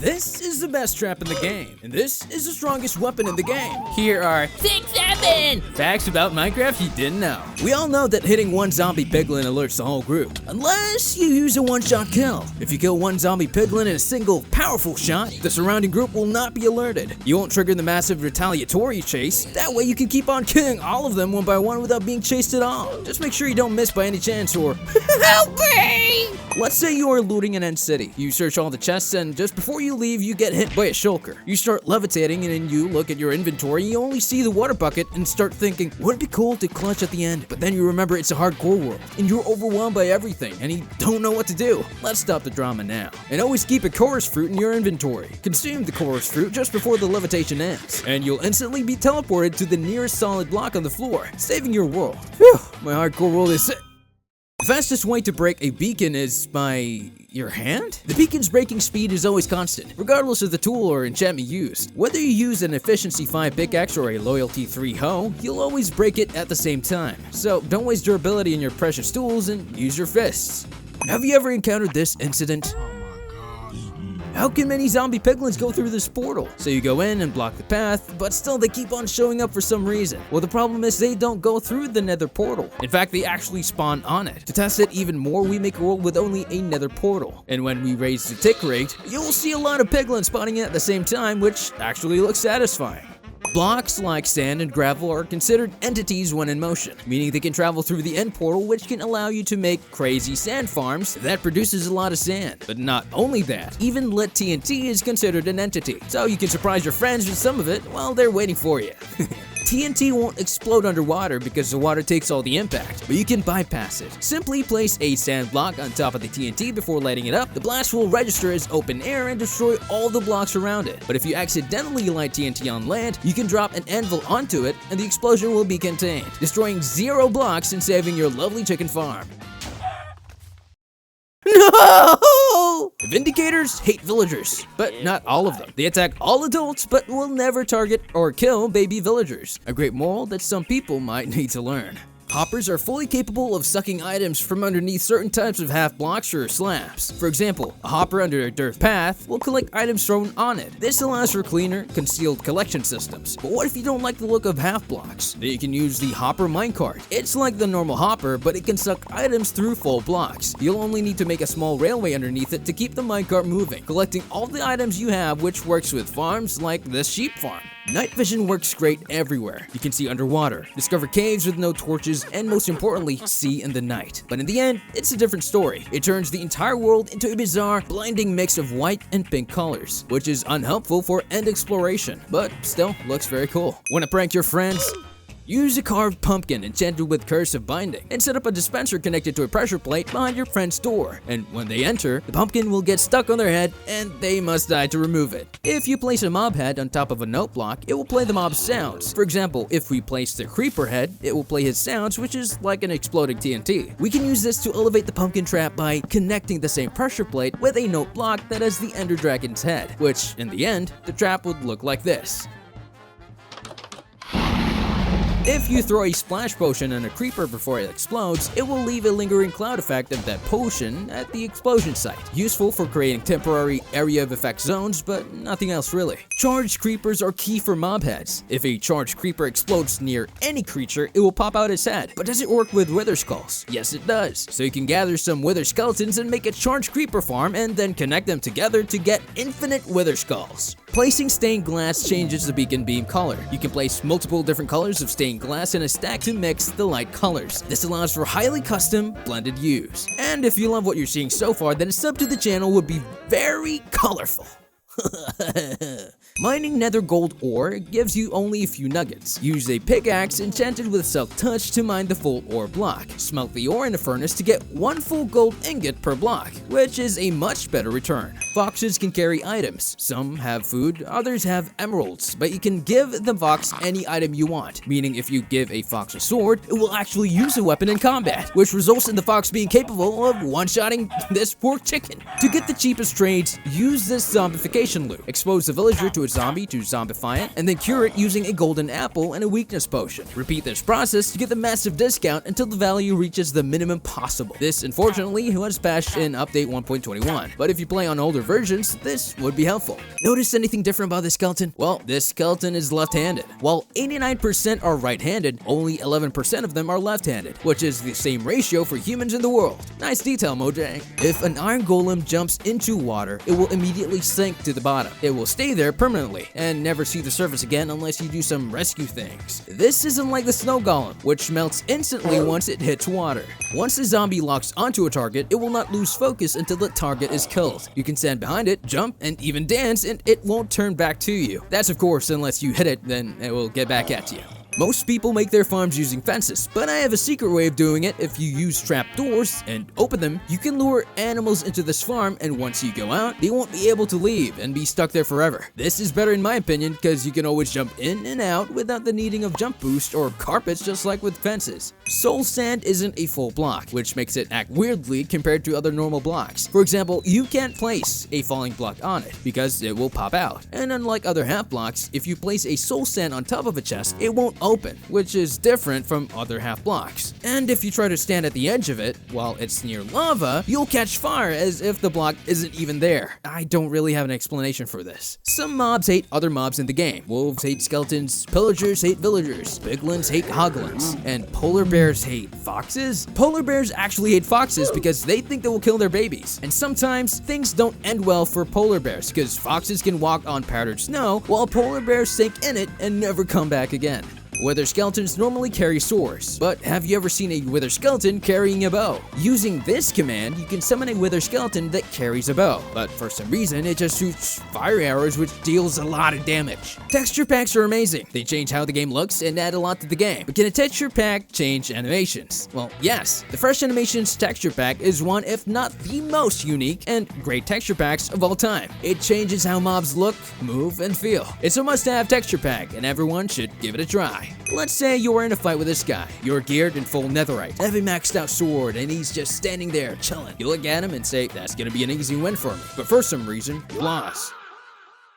This is the best trap in the game, and this is the strongest weapon in the game. Here are 6, 7 facts about Minecraft you didn't know. We all know that hitting one zombie piglin alerts the whole group, unless you use a one-shot kill. If you kill one zombie piglin in a single powerful shot, the surrounding group will not be alerted. You won't trigger the massive retaliatory chase. That way you can keep on killing all of them one by one without being chased at all. Just make sure you don't miss by any chance or help me! Let's say you are looting an end city. You search all the chests and just before you leave, you get hit by a shulker. You start levitating and then you look at your inventory, you only see the water bucket and start thinking, wouldn't it be cool to clutch at the end? But then you remember it's a hardcore world and you're overwhelmed by everything and you don't know what to do. Let's stop the drama now. And always keep a chorus fruit in your inventory. Consume the chorus fruit just before the levitation ends and you'll instantly be teleported to the nearest solid block on the floor, saving your world. Phew, my hardcore world is sick. The fastest way to break a beacon is by your hand? The beacon's breaking speed is always constant, regardless of the tool or enchantment used. Whether you use an efficiency 5 pickaxe or a loyalty 3 hoe, you'll always break it at the same time. So don't waste durability in your precious tools and use your fists. Have you ever encountered this incident? How can many zombie piglins go through this portal? So you go in and block the path, but still they keep on showing up for some reason. Well, the problem is they don't go through the nether portal. In fact, they actually spawn on it. To test it even more, we make a world with only a nether portal. And when we raise the tick rate, you'll see a lot of piglins spawning at the same time, which actually looks satisfying. Blocks like sand and gravel are considered entities when in motion, meaning they can travel through the end portal, which can allow you to make crazy sand farms that produces a lot of sand. But not only that, even lit TNT is considered an entity, so you can surprise your friends with some of it while they're waiting for you. TNT won't explode underwater because the water takes all the impact, but you can bypass it. Simply place a sand block on top of the TNT before lighting it up. The blast will register as open air and destroy all the blocks around it. But if you accidentally light TNT on land, you can drop an anvil onto it and the explosion will be contained, destroying 0 blocks and saving your lovely chicken farm. No! Vindicators hate villagers, but not all of them. They attack all adults, but will never target or kill baby villagers. A great moral that some people might need to learn. Hoppers are fully capable of sucking items from underneath certain types of half blocks or slabs. For example, a hopper under a dirt path will collect items thrown on it. This allows for cleaner, concealed collection systems. But what if you don't like the look of half blocks? Then you can use the hopper minecart. It's like the normal hopper, but it can suck items through full blocks. You'll only need to make a small railway underneath it to keep the minecart moving, collecting all the items you have, which works with farms like this sheep farm. Night vision works great everywhere. You can see underwater, discover caves with no torches, and most importantly, see in the night. But in the end, it's a different story. It turns the entire world into a bizarre, blinding mix of white and pink colors, which is unhelpful for end exploration, but still looks very cool. Wanna prank your friends? Use a carved pumpkin enchanted with Curse of Binding and set up a dispenser connected to a pressure plate behind your friend's door. And when they enter, the pumpkin will get stuck on their head and they must die to remove it. If you place a mob head on top of a note block, it will play the mob's sounds. For example, if we place the creeper head, it will play his sounds, which is like an exploding TNT. We can use this to elevate the pumpkin trap by connecting the same pressure plate with a note block that has the Ender Dragon's head, which in the end, the trap would look like this. If you throw a splash potion on a creeper before it explodes, it will leave a lingering cloud effect of that potion at the explosion site. Useful for creating temporary area of effect zones, but nothing else really. Charged creepers are key for mob heads. If a charged creeper explodes near any creature, it will pop out its head. But does it work with wither skulls? Yes, it does. So you can gather some wither skeletons and make a charged creeper farm and then connect them together to get infinite wither skulls. Placing stained glass changes the beacon beam color. You can place multiple different colors of stained glass in a stack to mix the light colors. This allows for highly custom blended use. And if you love what you're seeing so far, then a sub to the channel would be very colorful. Mining nether gold ore gives you only a few nuggets. Use a pickaxe enchanted with self-touch to mine the full ore block. Smelt the ore in a furnace to get 1 full gold ingot per block, which is a much better return. Foxes can carry items. Some have food, others have emeralds, but you can give the fox any item you want, meaning if you give a fox a sword, it will actually use the weapon in combat, which results in the fox being capable of one-shotting this poor chicken. To get the cheapest trades, use this zombification interrogation loop. Expose the villager to a zombie to zombify it, and then cure it using a golden apple and a weakness potion. Repeat this process to get the massive discount until the value reaches the minimum possible. This, unfortunately, was patched in update 1.21, but if you play on older versions, this would be helpful. Notice anything different about this skeleton? Well, this skeleton is left-handed. While 89% are right-handed, only 11% of them are left-handed, which is the same ratio for humans in the world. Nice detail, Mojang. If an iron golem jumps into water, it will immediately sink to the bottom. It will stay there permanently and never see the surface again unless you do some rescue things. This isn't like the snow golem, which melts instantly once it hits water. Once the zombie locks onto a target, it will not lose focus until the target is killed. You can stand behind it, jump, and even dance, and it won't turn back to you. That's of course unless you hit it, then it will get back at you. Most people make their farms using fences, but I have a secret way of doing it. If you use trapdoors and open them, you can lure animals into this farm, and once you go out, they won't be able to leave and be stuck there forever. This is better in my opinion because you can always jump in and out without the needing of jump boost or carpets just like with fences. Soul sand isn't a full block, which makes it act weirdly compared to other normal blocks. For example, you can't place a falling block on it because it will pop out. And unlike other half blocks, if you place a soul sand on top of a chest, it won't open, which is different from other half blocks. And if you try to stand at the edge of it while it's near lava, you'll catch fire as if the block isn't even there. I don't really have an explanation for this. Some mobs hate other mobs in the game. Wolves hate skeletons, pillagers hate villagers, piglins hate hoglins, and polar bears hate foxes? Polar bears actually hate foxes because they think they will kill their babies. And sometimes things don't end well for polar bears because foxes can walk on powdered snow while polar bears sink in it and never come back again. Wither skeletons normally carry swords, but have you ever seen a wither skeleton carrying a bow? Using this command, you can summon a wither skeleton that carries a bow, but for some reason it just shoots fire arrows which deals a lot of damage. Texture packs are amazing. They change how the game looks and add a lot to the game, but can a texture pack change animations? Well, yes. The Fresh Animations texture pack is one if not the most unique and great texture packs of all time. It changes how mobs look, move, and feel. It's a must-have texture pack and everyone should give it a try. Let's say you're in a fight with this guy. You're geared in full netherite, have a maxed out sword, and he's just standing there chilling. You look at him and say, that's gonna be an easy win for me. But for some reason, you lost.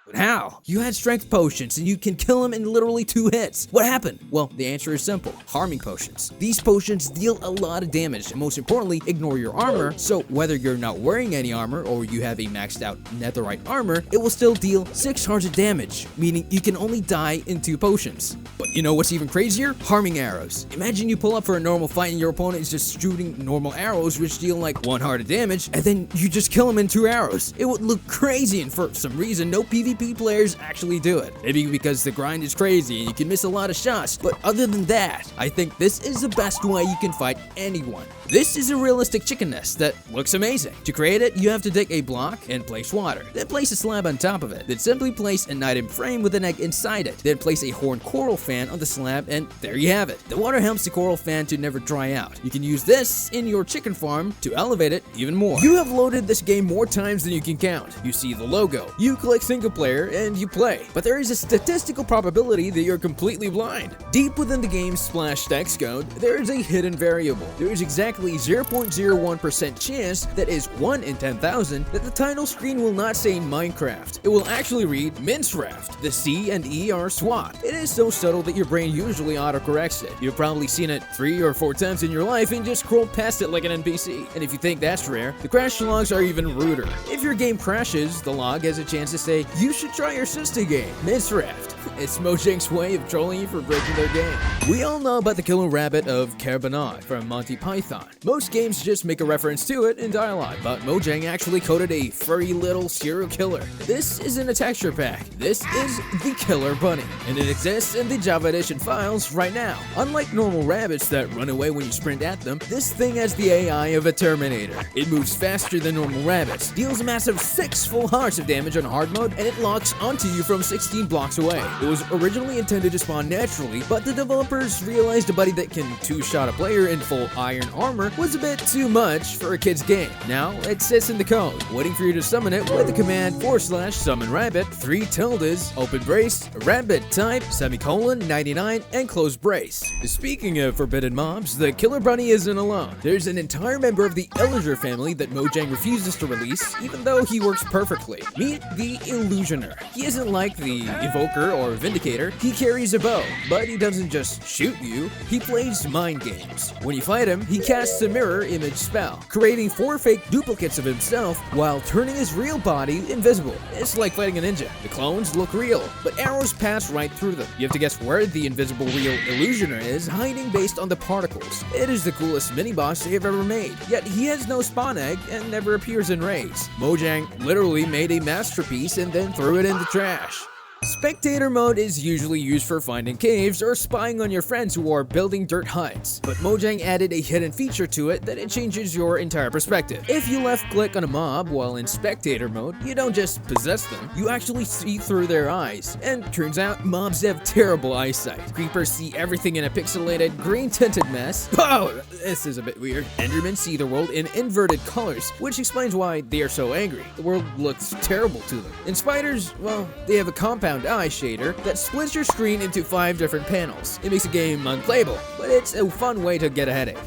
But how? You had strength potions and you can kill him in literally 2 hits. What happened? Well, the answer is simple. Harming potions. These potions deal a lot of damage and most importantly, ignore your armor, so whether you're not wearing any armor or you have a maxed out netherite armor, it will still deal 600 damage, meaning you can only die in 2 potions. But you know what's even crazier? Harming arrows. Imagine you pull up for a normal fight and your opponent is just shooting normal arrows which deal like 1 heart of damage, and then you just kill him in 2 arrows. It would look crazy, and for some reason, no PvP players actually do it. Maybe because the grind is crazy and you can miss a lot of shots, but other than that, I think this is the best way you can fight anyone. This is a realistic chicken nest that looks amazing. To create it, you have to dig a block and place water. Then place a slab on top of it. Then simply place an item frame with an egg inside it. Then place a horn coral fan on the slab and there you have it. The water helps the coral fan to never dry out. You can use this in your chicken farm to elevate it even more. You have loaded this game more times than you can count. You see the logo. You click single player and you play. But there is a statistical probability that you're completely blind. Deep within the game's splash text code, there is a hidden variable. There is exactly 0.01% chance, that is 1 in 10,000, that the title screen will not say Minecraft. It will actually read Minecraft. The C and E are swapped. It is so subtle that your brain usually autocorrects it. You've probably seen it 3 or 4 times in your life and just scroll past it like an NPC. And if you think that's rare, the crash logs are even ruder. If your game crashes, the log has a chance to say, you should try your sister game, Minecraft. It's Mojang's way of trolling you for breaking their game. We all know about the killer rabbit of Carbonade from Monty Python. Most games just make a reference to it in dialogue, but Mojang actually coded a furry little serial killer. This isn't a texture pack. This is the Killer Bunny, and it exists in the Java Edition files right now. Unlike normal rabbits that run away when you sprint at them, this thing has the AI of a Terminator. It moves faster than normal rabbits, deals a massive 6 full hearts of damage on hard mode, and it locks onto you from 16 blocks away. It was originally intended to spawn naturally, but the developers realized a buddy that can two-shot a player in full iron armor was a bit too much for a kid's game. Now it sits in the code, waiting for you to summon it with the command /summon rabbit, 3 tildes, open brace, rabbit type, semicolon, 99, and close brace. Speaking of forbidden mobs, the killer bunny isn't alone. There's an entire member of the Illager family that Mojang refuses to release, even though he works perfectly. Meet the Illusioner. He isn't like the Evoker or Vindicator. He carries a bow, but he doesn't just shoot you, he plays mind games. When you fight him, he casts a mirror image spell, creating 4 fake duplicates of himself while turning his real body invisible. It's like fighting a ninja. The clones look real, but arrows pass right through them. You have to guess where the invisible real Illusioner is, hiding based on the particles. It is the coolest mini-boss they have ever made, yet he has no spawn egg and never appears in raids. Mojang literally made a masterpiece and then threw it in the trash. Spectator mode is usually used for finding caves or spying on your friends who are building dirt huts, but Mojang added a hidden feature to it that it changes your entire perspective. If you left click on a mob while in spectator mode, you don't just possess them, you actually see through their eyes. And turns out, mobs have terrible eyesight. Creepers see everything in a pixelated, green-tinted mess. Oh, this is a bit weird. Endermen see the world in inverted colors, which explains why they are so angry. The world looks terrible to them. And spiders, well, they have a compound eye shader that splits your screen into 5 different panels. It makes the game unplayable, but it's a fun way to get a headache.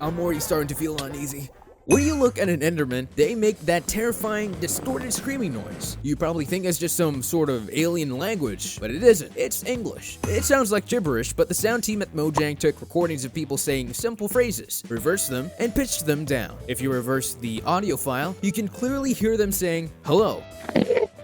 I'm already starting to feel uneasy. When you look at an Enderman, they make that terrifying, distorted screaming noise. You probably think it's just some sort of alien language, but it isn't. It's English. It sounds like gibberish, but the sound team at Mojang took recordings of people saying simple phrases, reversed them, and pitched them down. If you reverse the audio file, you can clearly hear them saying, "Hello,"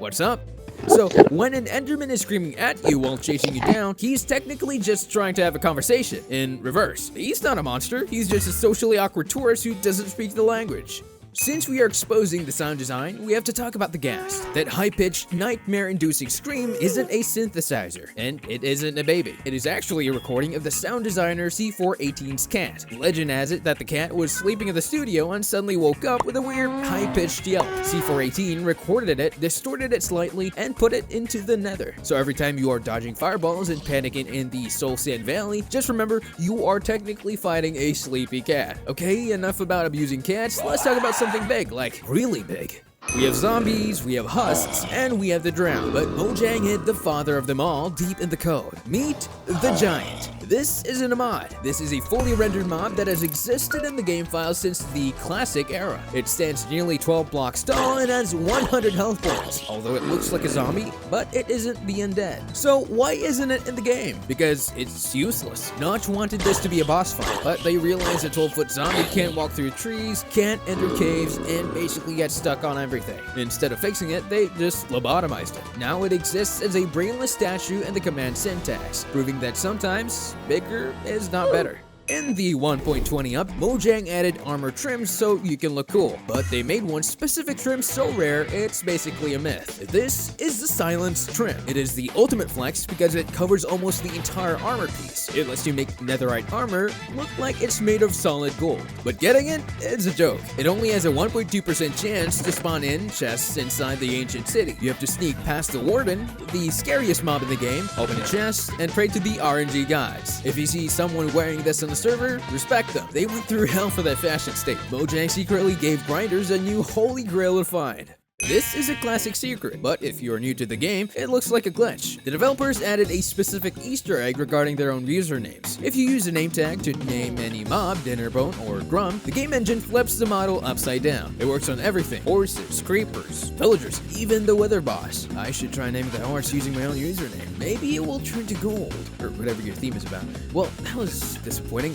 "What's up?" So, when an Enderman is screaming at you while chasing you down, he's technically just trying to have a conversation, in reverse. He's not a monster, he's just a socially awkward tourist who doesn't speak the language. Since we are exposing the sound design, we have to talk about the gas. That high-pitched, nightmare-inducing scream isn't a synthesizer, and it isn't a baby. It is actually a recording of the sound designer C418's cat. Legend has it that the cat was sleeping in the studio and suddenly woke up with a weird, high-pitched yelp. C418 recorded it, distorted it slightly, and put it into the nether. So every time you are dodging fireballs and panicking in the Soul Sand Valley, just remember, you are technically fighting a sleepy cat. Okay, enough about abusing cats, let's talk about something big, like really big. We have zombies, we have husks, and we have the drown, but Mojang hid the father of them all deep in the code. Meet the Giant. This isn't a mod. This is a fully rendered mob that has existed in the game file since the classic era. It stands nearly 12 blocks tall and has 100 health points, although it looks like a zombie, but it isn't the undead. So why isn't it in the game? Because it's useless. Notch wanted this to be a boss fight, but they realized a 12-foot zombie can't walk through trees, can't enter caves, and basically gets stuck on everything. Instead of fixing it, they just lobotomized it. Now it exists as a brainless statue in the command syntax, proving that sometimes bigger is not better. In the 1.20 up, Mojang added armor trims so you can look cool, but they made one specific trim so rare it's basically a myth. This is the Silence trim. It is the ultimate flex because it covers almost the entire armor piece. It lets you make netherite armor look like it's made of solid gold, but getting it is a joke. It only has a 1.2% chance to spawn in chests inside the ancient city. You have to sneak past the warden, the scariest mob in the game, open a chest, and pray to the RNG gods. If you see someone wearing this on the server, respect them. They went through hell for that fashion state. Mojang secretly gave grinders a new holy grail to find. This is a classic secret, but if you're new to the game, it looks like a glitch. The developers added a specific Easter egg regarding their own usernames. If you use a name tag to name any mob, Dinnerbone, or Grum, the game engine flips the model upside down. It works on everything: horses, creepers, villagers, even the weather boss. I should try naming the horse using my own username. Maybe it will turn to gold, or whatever your theme is about. Well, that was disappointing.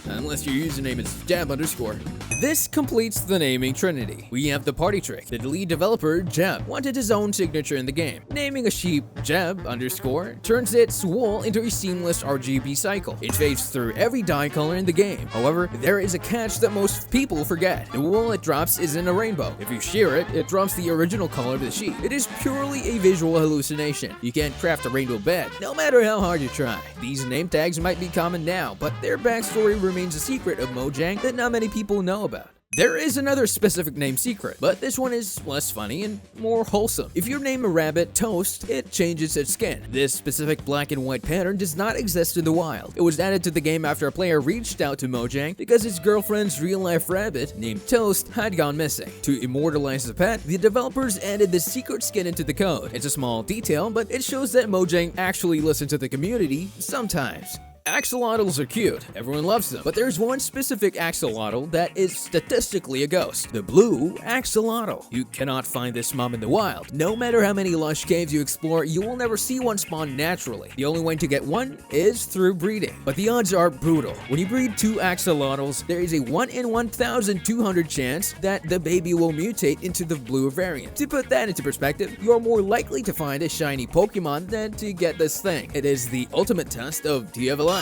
Unless your username is Jab_. This completes the naming trinity. We have the party trick. The lead developer, Jeb, wanted his own signature in the game. Naming a sheep Jeb_ turns its wool into a seamless RGB cycle. It fades through every dye color in the game. However, there is a catch that most people forget. The wool it drops is in a rainbow. If you shear it, it drops the original color of the sheep. It is purely a visual hallucination. You can't craft a rainbow bed, no matter how hard you try. These name tags might be common now, but their backstory remains a secret of Mojang that not many people know about. There is another specific name secret, but this one is less funny and more wholesome. If you name a rabbit Toast, it changes its skin. This specific black and white pattern does not exist in the wild. It was added to the game after a player reached out to Mojang because his girlfriend's real-life rabbit, named Toast, had gone missing. To immortalize the pet, the developers added this secret skin into the code. It's a small detail, but it shows that Mojang actually listened to the community sometimes. Axolotls are cute, everyone loves them, but there's one specific axolotl that is statistically a ghost, the blue axolotl. You cannot find this mob in the wild. No matter how many lush caves you explore, you will never see one spawn naturally. The only way to get one is through breeding, but the odds are brutal. When you breed 2 axolotls, there is a 1 in 1,200 chance that the baby will mutate into the blue variant. To put that into perspective, you're more likely to find a shiny Pokemon than to get this thing. It is the ultimate test of do you have a life?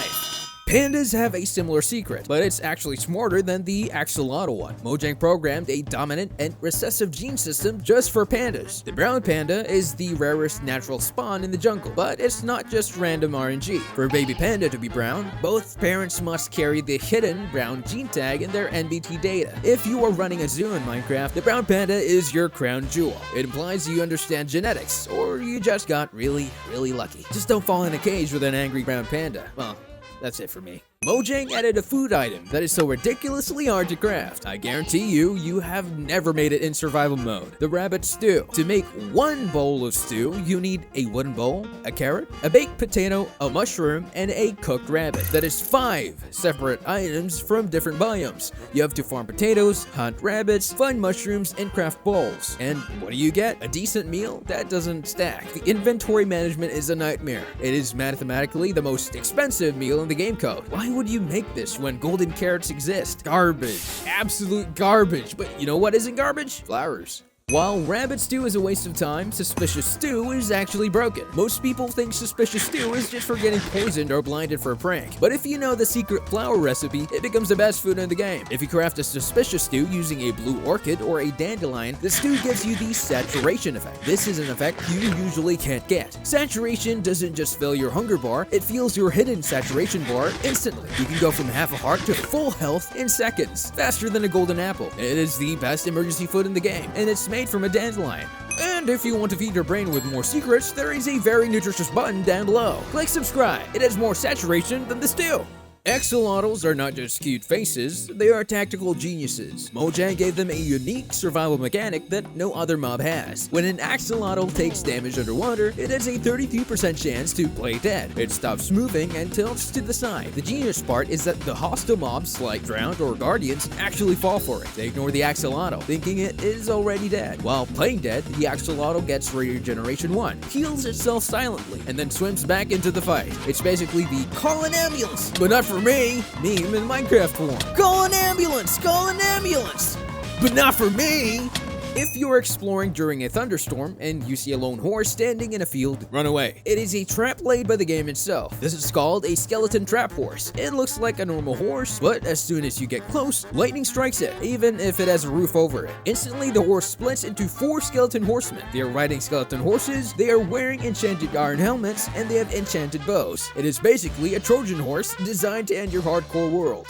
Pandas have a similar secret, but it's actually smarter than the axolotl one. Mojang programmed a dominant and recessive gene system just for pandas. The brown panda is the rarest natural spawn in the jungle, but it's not just random RNG. For a baby panda to be brown, both parents must carry the hidden brown gene tag in their NBT data. If you are running a zoo in Minecraft, the brown panda is your crown jewel. It implies you understand genetics, or you just got really lucky. Just don't fall in a cage with an angry brown panda. Well, that's it for me. Mojang added a food item that is so ridiculously hard to craft. I guarantee you have never made it in survival mode. The rabbit stew. To make one bowl of stew, you need a wooden bowl, a carrot, a baked potato, a mushroom, and a cooked rabbit. That is 5 separate items from different biomes. You have to farm potatoes, hunt rabbits, find mushrooms, and craft bowls. And what do you get? A decent meal? That doesn't stack. The inventory management is a nightmare. It is mathematically the most expensive meal in the game code. Why would you make this when golden carrots exist? Garbage. Absolute garbage. But you know what isn't garbage? Flowers. While rabbit stew is a waste of time, suspicious stew is actually broken. Most people think suspicious stew is just for getting poisoned or blinded for a prank. But if you know the secret flower recipe, it becomes the best food in the game. If you craft a suspicious stew using a blue orchid or a dandelion, the stew gives you the saturation effect. This is an effect you usually can't get. Saturation doesn't just fill your hunger bar, it fills your hidden saturation bar instantly. You can go from half a heart to full health in seconds, faster than a golden apple. It is the best emergency food in the game, and it's made from a dandelion. And if you want to feed your brain with more secrets, there is a very nutritious button down below. Click subscribe. It has more saturation than the stew. Axolotls are not just cute faces, they are tactical geniuses. Mojang gave them a unique survival mechanic that no other mob has. When an axolotl takes damage underwater, it has a 33% chance to play dead. It stops moving and tilts to the side. The genius part is that the hostile mobs, like drowned or guardians, actually fall for it. They ignore the axolotl, thinking it is already dead. While playing dead, the axolotl gets regeneration 1, heals itself silently, and then swims back into the fight. It's basically the call an ambulance, but not for me, meme in Minecraft form. Call an ambulance! Call an ambulance! But not for me! If you're exploring during a thunderstorm and you see a lone horse standing in a field, run away. It is a trap laid by the game itself. This is called a skeleton trap horse. It looks like a normal horse, but as soon as you get close, lightning strikes it, even if it has a roof over it. Instantly, the horse splits into 4 skeleton horsemen. They are riding skeleton horses, they are wearing enchanted iron helmets, and they have enchanted bows. It is basically a Trojan horse designed to end your hardcore world.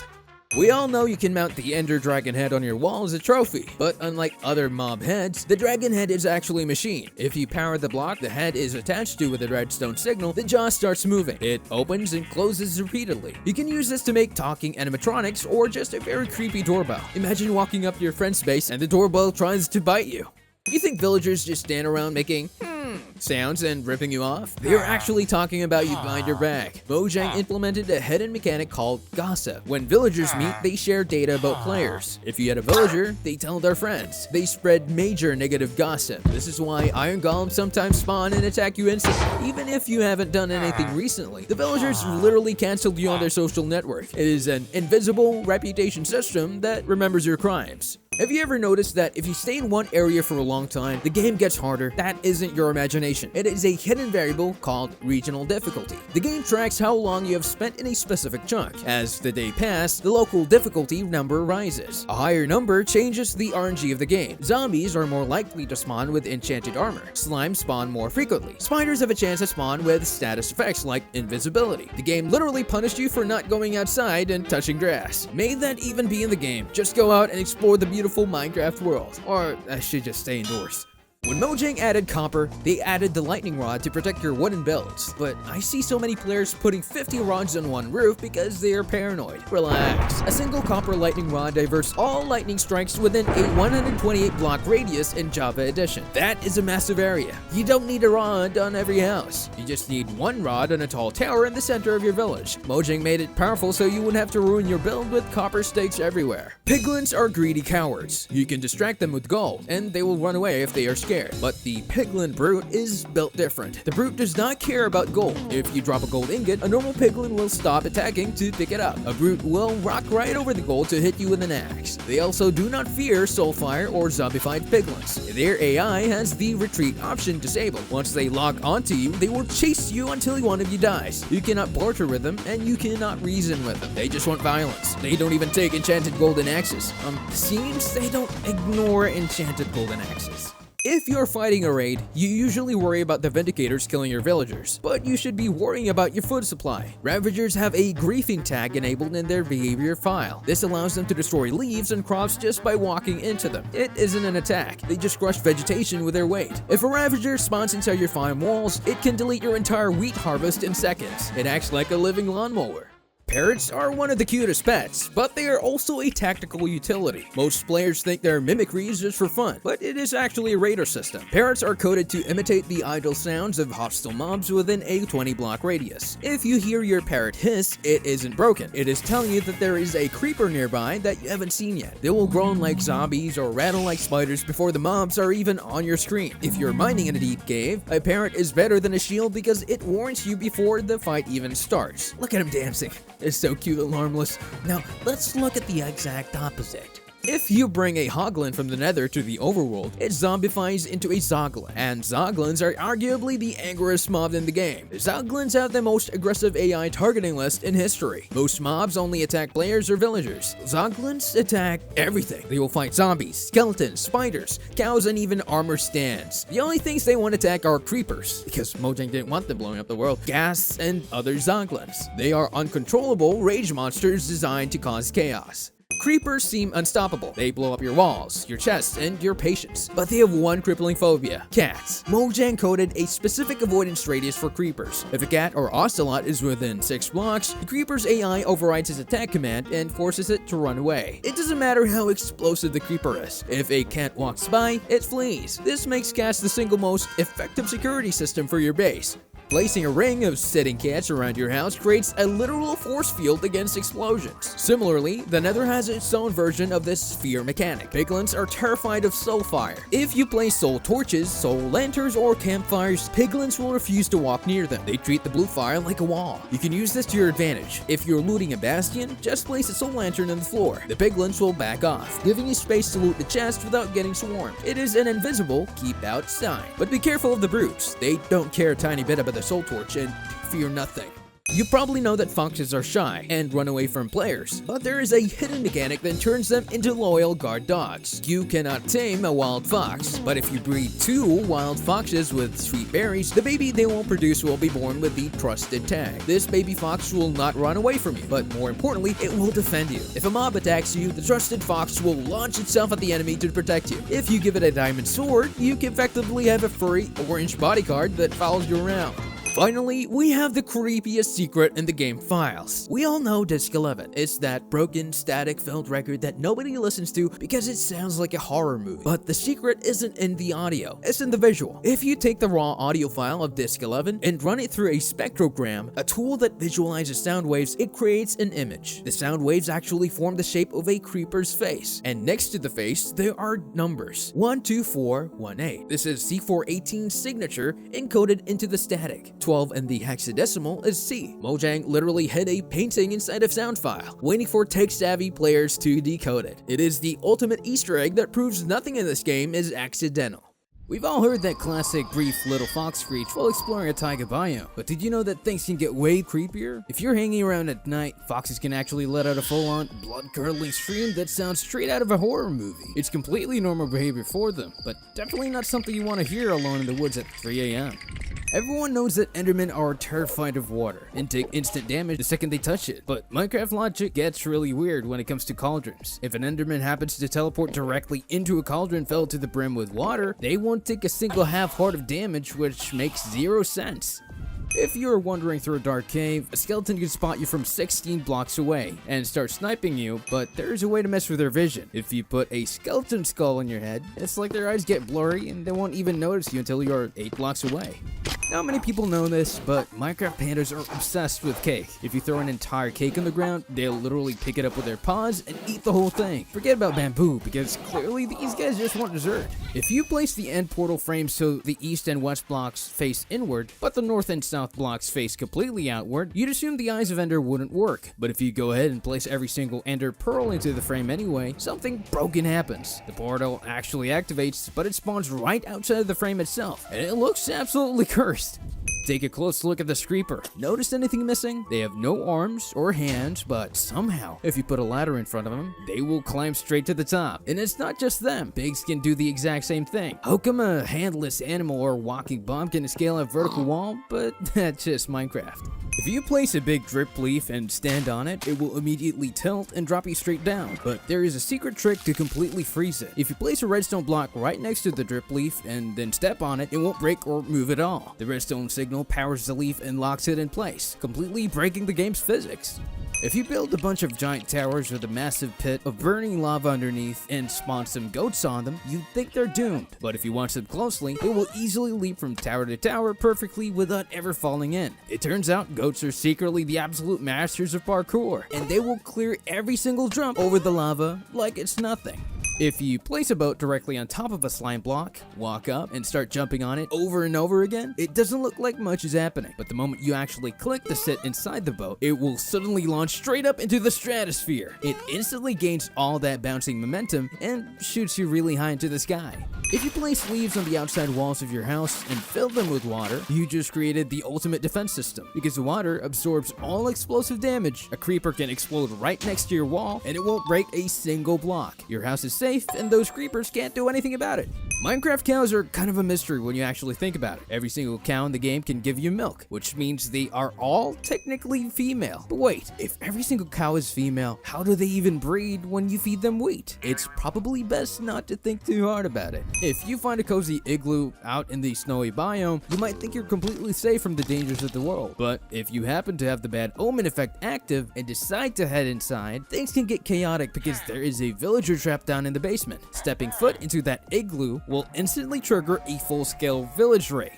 We all know you can mount the Ender Dragon head on your wall as a trophy, but unlike other mob heads, the dragon head is actually a machine. If you power the block the head is attached to with a redstone signal, the jaw starts moving. It opens and closes repeatedly. You can use this to make talking animatronics or just a very creepy doorbell. Imagine walking up to your friend's base and the doorbell tries to bite you. You think villagers just stand around making sounds and ripping you off? They're actually talking about you behind your back. Mojang implemented a hidden mechanic called gossip. When villagers meet, they share data about players. If you had a villager, they tell their friends. They spread major negative gossip. This is why iron golems sometimes spawn and attack you instantly, even if you haven't done anything recently. The villagers literally canceled you on their social network. It is an invisible reputation system that remembers your crimes. Have you ever noticed that if you stay in one area for a long time, the game gets harder? That isn't your imagination. It is a hidden variable called regional difficulty. The game tracks how long you have spent in a specific chunk. As the day passes, the local difficulty number rises. A higher number changes the RNG of the game. Zombies are more likely to spawn with enchanted armor. Slimes spawn more frequently. Spiders have a chance to spawn with status effects like invisibility. The game literally punished you for not going outside and touching grass. May that even be in the game. Just go out and explore the beautiful Minecraft world. Or I should just stay indoors. When Mojang added copper, they added the lightning rod to protect your wooden builds. But I see so many players putting 50 rods on one roof because they are paranoid. Relax. A single copper lightning rod diverts all lightning strikes within a 128 block radius in Java Edition. That is a massive area. You don't need a rod on every house. You just need one rod on a tall tower in the center of your village. Mojang made it powerful so you wouldn't have to ruin your build with copper stakes everywhere. Piglins are greedy cowards. You can distract them with gold, and they will run away if they are scared. But the piglin brute is built different. The brute does not care about gold. If you drop a gold ingot, a normal piglin will stop attacking to pick it up. A brute will rock right over the gold to hit you with an axe. They also do not fear soulfire or zombified piglins. Their AI has the retreat option disabled. Once they lock onto you, they will chase you until one of you dies. You cannot barter with them, and you cannot reason with them. They just want violence. They don't even take enchanted golden axes. Seems they don't ignore enchanted golden axes. If you're fighting a raid, you usually worry about the Vindicators killing your villagers, but you should be worrying about your food supply. Ravagers have a griefing tag enabled in their behavior file. This allows them to destroy leaves and crops just by walking into them. It isn't an attack, they just crush vegetation with their weight. If a Ravager spawns inside your farm walls, it can delete your entire wheat harvest in seconds. It acts like a living lawnmower. Parrots are one of the cutest pets, but they are also a tactical utility. Most players think they're mimicries just for fun, but it is actually a radar system. Parrots are coded to imitate the idle sounds of hostile mobs within a 20 block radius. If you hear your parrot hiss, it isn't broken. It is telling you that there is a creeper nearby that you haven't seen yet. They will groan like zombies or rattle like spiders before the mobs are even on your screen. If you're mining in a deep cave, a parrot is better than a shield because it warns you before the fight even starts. Look at him dancing. It's so cute and harmless. Now, let's look at the exact opposite. If you bring a hoglin from the nether to the overworld, it zombifies into a zoglin, and zoglins are arguably the angriest mob in the game. Zoglins have the most aggressive AI targeting list in history. Most mobs only attack players or villagers. Zoglins attack everything. They will fight zombies, skeletons, spiders, cows, and even armor stands. The only things they want to attack are creepers, because Mojang didn't want them blowing up the world, gas, and other zoglins. They are uncontrollable rage monsters designed to cause chaos. Creepers seem unstoppable. They blow up your walls, your chests, and your patience. But they have one crippling phobia: cats. Mojang coded a specific avoidance radius for creepers. If a cat or ocelot is within 6 blocks, the creeper's AI overrides his attack command and forces it to run away. It doesn't matter how explosive the creeper is. If a cat walks by, it flees. This makes cats the single most effective security system for your base. Placing a ring of sitting cats around your house creates a literal force field against explosions. Similarly, the Nether has its own version of this sphere mechanic. Piglins are terrified of soul fire. If you place soul torches, soul lanterns, or campfires, piglins will refuse to walk near them. They treat the blue fire like a wall. You can use this to your advantage. If you're looting a bastion, just place a soul lantern on the floor. The piglins will back off, giving you space to loot the chest without getting swarmed. It is an invisible keep out sign. But be careful of the brutes. They don't care a tiny bit about the soul torch and fear nothing. You probably know that foxes are shy and run away from players, but there is a hidden mechanic that turns them into loyal guard dogs. You cannot tame a wild fox, but if you breed 2 wild foxes with sweet berries, the baby they will produce will be born with the trusted tag. This baby fox will not run away from you, but more importantly, it will defend you. If a mob attacks you, the trusted fox will launch itself at the enemy to protect you. If you give it a diamond sword, you can effectively have a furry orange bodyguard that follows you around. Finally, we have the creepiest secret in the game files. We all know Disc 11. It's that broken, static-filled record that nobody listens to because it sounds like a horror movie. But the secret isn't in the audio, it's in the visual. If you take the raw audio file of Disc 11 and run it through a spectrogram, a tool that visualizes sound waves, it creates an image. The sound waves actually form the shape of a creeper's face, and next to the face, there are numbers: 12418. This is C418's signature encoded into the static. 12 and the hexadecimal is C. Mojang literally hid a painting inside a sound file, waiting for tech-savvy players to decode it. It is the ultimate Easter egg that proves nothing in this game is accidental. We've all heard that classic brief little fox screech while exploring a taiga biome, but did you know that things can get way creepier? If you're hanging around at night, foxes can actually let out a full-on, blood-curdling scream that sounds straight out of a horror movie. It's completely normal behavior for them, but definitely not something you want to hear alone in the woods at 3 a.m. Everyone knows that Endermen are terrified of water and take instant damage the second they touch it, but Minecraft logic gets really weird when it comes to cauldrons. If an Enderman happens to teleport directly into a cauldron filled to the brim with water, they won't take a single half heart of damage, which makes zero sense. If you're wandering through a dark cave, a skeleton can spot you from 16 blocks away and start sniping you, but there's a way to mess with their vision. If you put a skeleton skull in your head, it's like their eyes get blurry and they won't even notice you until you're 8 blocks away. Not many people know this, but Minecraft pandas are obsessed with cake. If you throw an entire cake on the ground, they'll literally pick it up with their paws and eat the whole thing. Forget about bamboo, because clearly these guys just want dessert. If you place the end portal frame so the east and west blocks face inward, but the north and south blocks face completely outward, you'd assume the Eyes of Ender wouldn't work. But if you go ahead and place every single Ender pearl into the frame anyway, something broken happens. The portal actually activates, but it spawns right outside of the frame itself, and it looks absolutely cursed. Take a close look at the Screeper. Notice anything missing? They have no arms or hands, but somehow, if you put a ladder in front of them, they will climb straight to the top. And it's not just them. Pigs can do the exact same thing. How come a handless animal or walking bomb can scale a vertical wall? But that's just Minecraft. If you place a big drip leaf and stand on it, it will immediately tilt and drop you straight down. But there is a secret trick to completely freeze it. If you place a redstone block right next to the drip leaf and then step on it, it won't break or move at all. The redstone signal powers the leaf and locks it in place, completely breaking the game's physics. If you build a bunch of giant towers with a massive pit of burning lava underneath and spawn some goats on them, you'd think they're doomed. But if you watch them closely, they will easily leap from tower to tower perfectly without ever falling in. It turns out goats are secretly the absolute masters of parkour, and they will clear every single jump over the lava like it's nothing. If you place a boat directly on top of a slime block, walk up, and start jumping on it over and over again, it doesn't look like much is happening. But the moment you actually click to sit inside the boat, it will suddenly launch straight up into the stratosphere. It instantly gains all that bouncing momentum and shoots you really high into the sky. If you place leaves on the outside walls of your house and fill them with water, you just created the ultimate defense system. Because the water absorbs all explosive damage, a creeper can explode right next to your wall and it won't break a single block. Your house is safe and those creepers can't do anything about it. Minecraft cows are kind of a mystery when you actually think about it. Every single cow in the game can give you milk, which means they are all technically female. But wait, if every single cow is female, how do they even breed when you feed them wheat? It's probably best not to think too hard about it. If you find a cozy igloo out in the snowy biome, you might think you're completely safe from the dangers of the world. But if you happen to have the bad omen effect active and decide to head inside, things can get chaotic because there is a villager trapped down in the basement. Stepping foot into that igloo will instantly trigger a full-scale village raid.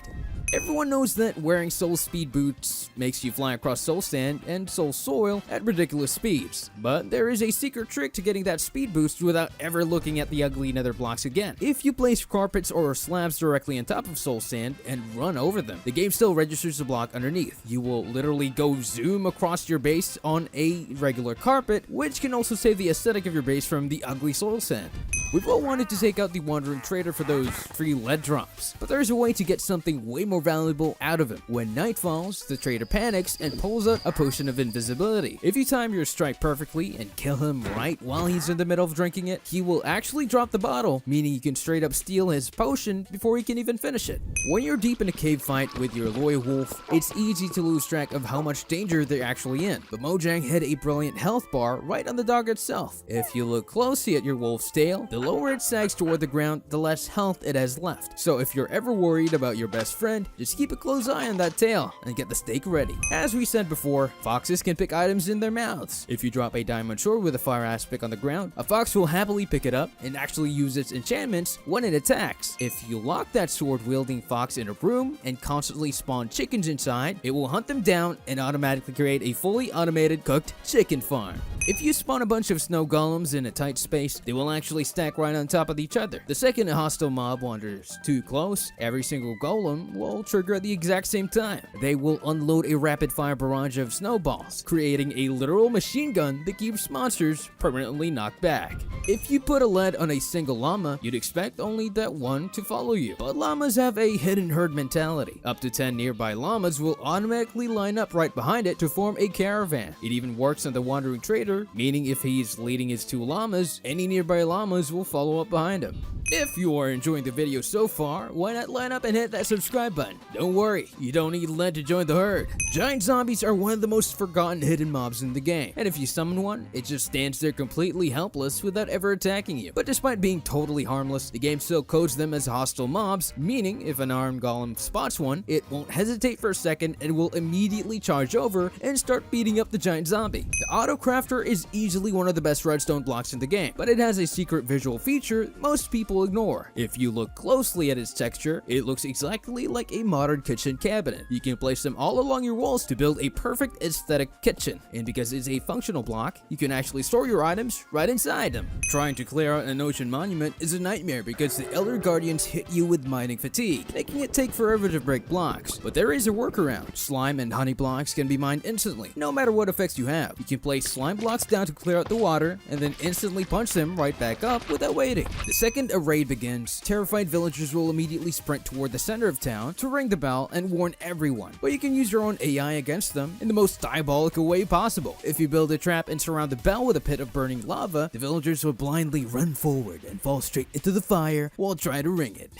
Everyone knows that wearing soul speed boots makes you fly across soul sand and soul soil at ridiculous speeds. But there is a secret trick to getting that speed boost without ever looking at the ugly nether blocks again. If you place carpets or slabs directly on top of soul sand and run over them, the game still registers the block underneath. You will literally go zoom across your base on a regular carpet, which can also save the aesthetic of your base from the ugly soul sand. We've all wanted to take out the Wandering Trader for those free lead drops, but there's a way to get something way more valuable out of him. When night falls, the trader panics and pulls out a potion of invisibility. If you time your strike perfectly and kill him right while he's in the middle of drinking it, he will actually drop the bottle, meaning you can straight up steal his potion before he can even finish it. When you're deep in a cave fight with your loyal wolf, it's easy to lose track of how much danger they're actually in, but Mojang had a brilliant health bar right on the dog itself. If you look closely at your wolf's tail, the lower it sags toward the ground, the less health it has left. So if you're ever worried about your best friend, just keep a close eye on that tail and get the steak ready. As we said before, foxes can pick items in their mouths. If you drop a diamond sword with a fire aspect on the ground, a fox will happily pick it up and actually use its enchantments when it attacks. If you lock that sword-wielding fox in a room and constantly spawn chickens inside, it will hunt them down and automatically create a fully automated cooked chicken farm. If you spawn a bunch of snow golems in a tight space, they will actually stack right on top of each other. The second a hostile mob wanders too close, every single golem will trigger at the exact same time. They will unload a rapid-fire barrage of snowballs, creating a literal machine gun that keeps monsters permanently knocked back. If you put a lead on a single llama, you'd expect only that one to follow you. But llamas have a hidden herd mentality. Up to 10 nearby llamas will automatically line up right behind it to form a caravan. It even works on the wandering trader, meaning if he's leading his 2 llamas, any nearby llamas will follow up behind him. If you are enjoying the video so far, why not line up and hit that subscribe button? Don't worry, you don't need lead to join the herd. Giant zombies are one of the most forgotten hidden mobs in the game, and if you summon one, it just stands there completely helpless without ever attacking you. But despite being totally harmless, the game still codes them as hostile mobs, meaning if an armed golem spots one, it won't hesitate for a second and will immediately charge over and start beating up the giant zombie. The auto crafter is easily one of the best redstone blocks in the game, but it has a secret visual feature most people ignore. If you look closely at its texture, it looks exactly like a modern kitchen cabinet. You can place them all along your walls to build a perfect aesthetic kitchen, and because it's a functional block, you can actually store your items right inside them. Trying to clear out an ocean monument is a nightmare because the Elder Guardians hit you with mining fatigue, making it take forever to break blocks. But there is a workaround. Slime and honey blocks can be mined instantly, no matter what effects you have. You can place slime blocks down to clear out the water, and then instantly punch them right back up without waiting. The second a raid begins, terrified villagers will immediately sprint toward the center of town to ring the bell and warn everyone. But you can use your own AI against them in the most diabolical way possible. If you build a trap and surround the bell with a pit of burning lava, the villagers will blindly run forward and fall straight into the fire while trying to ring it.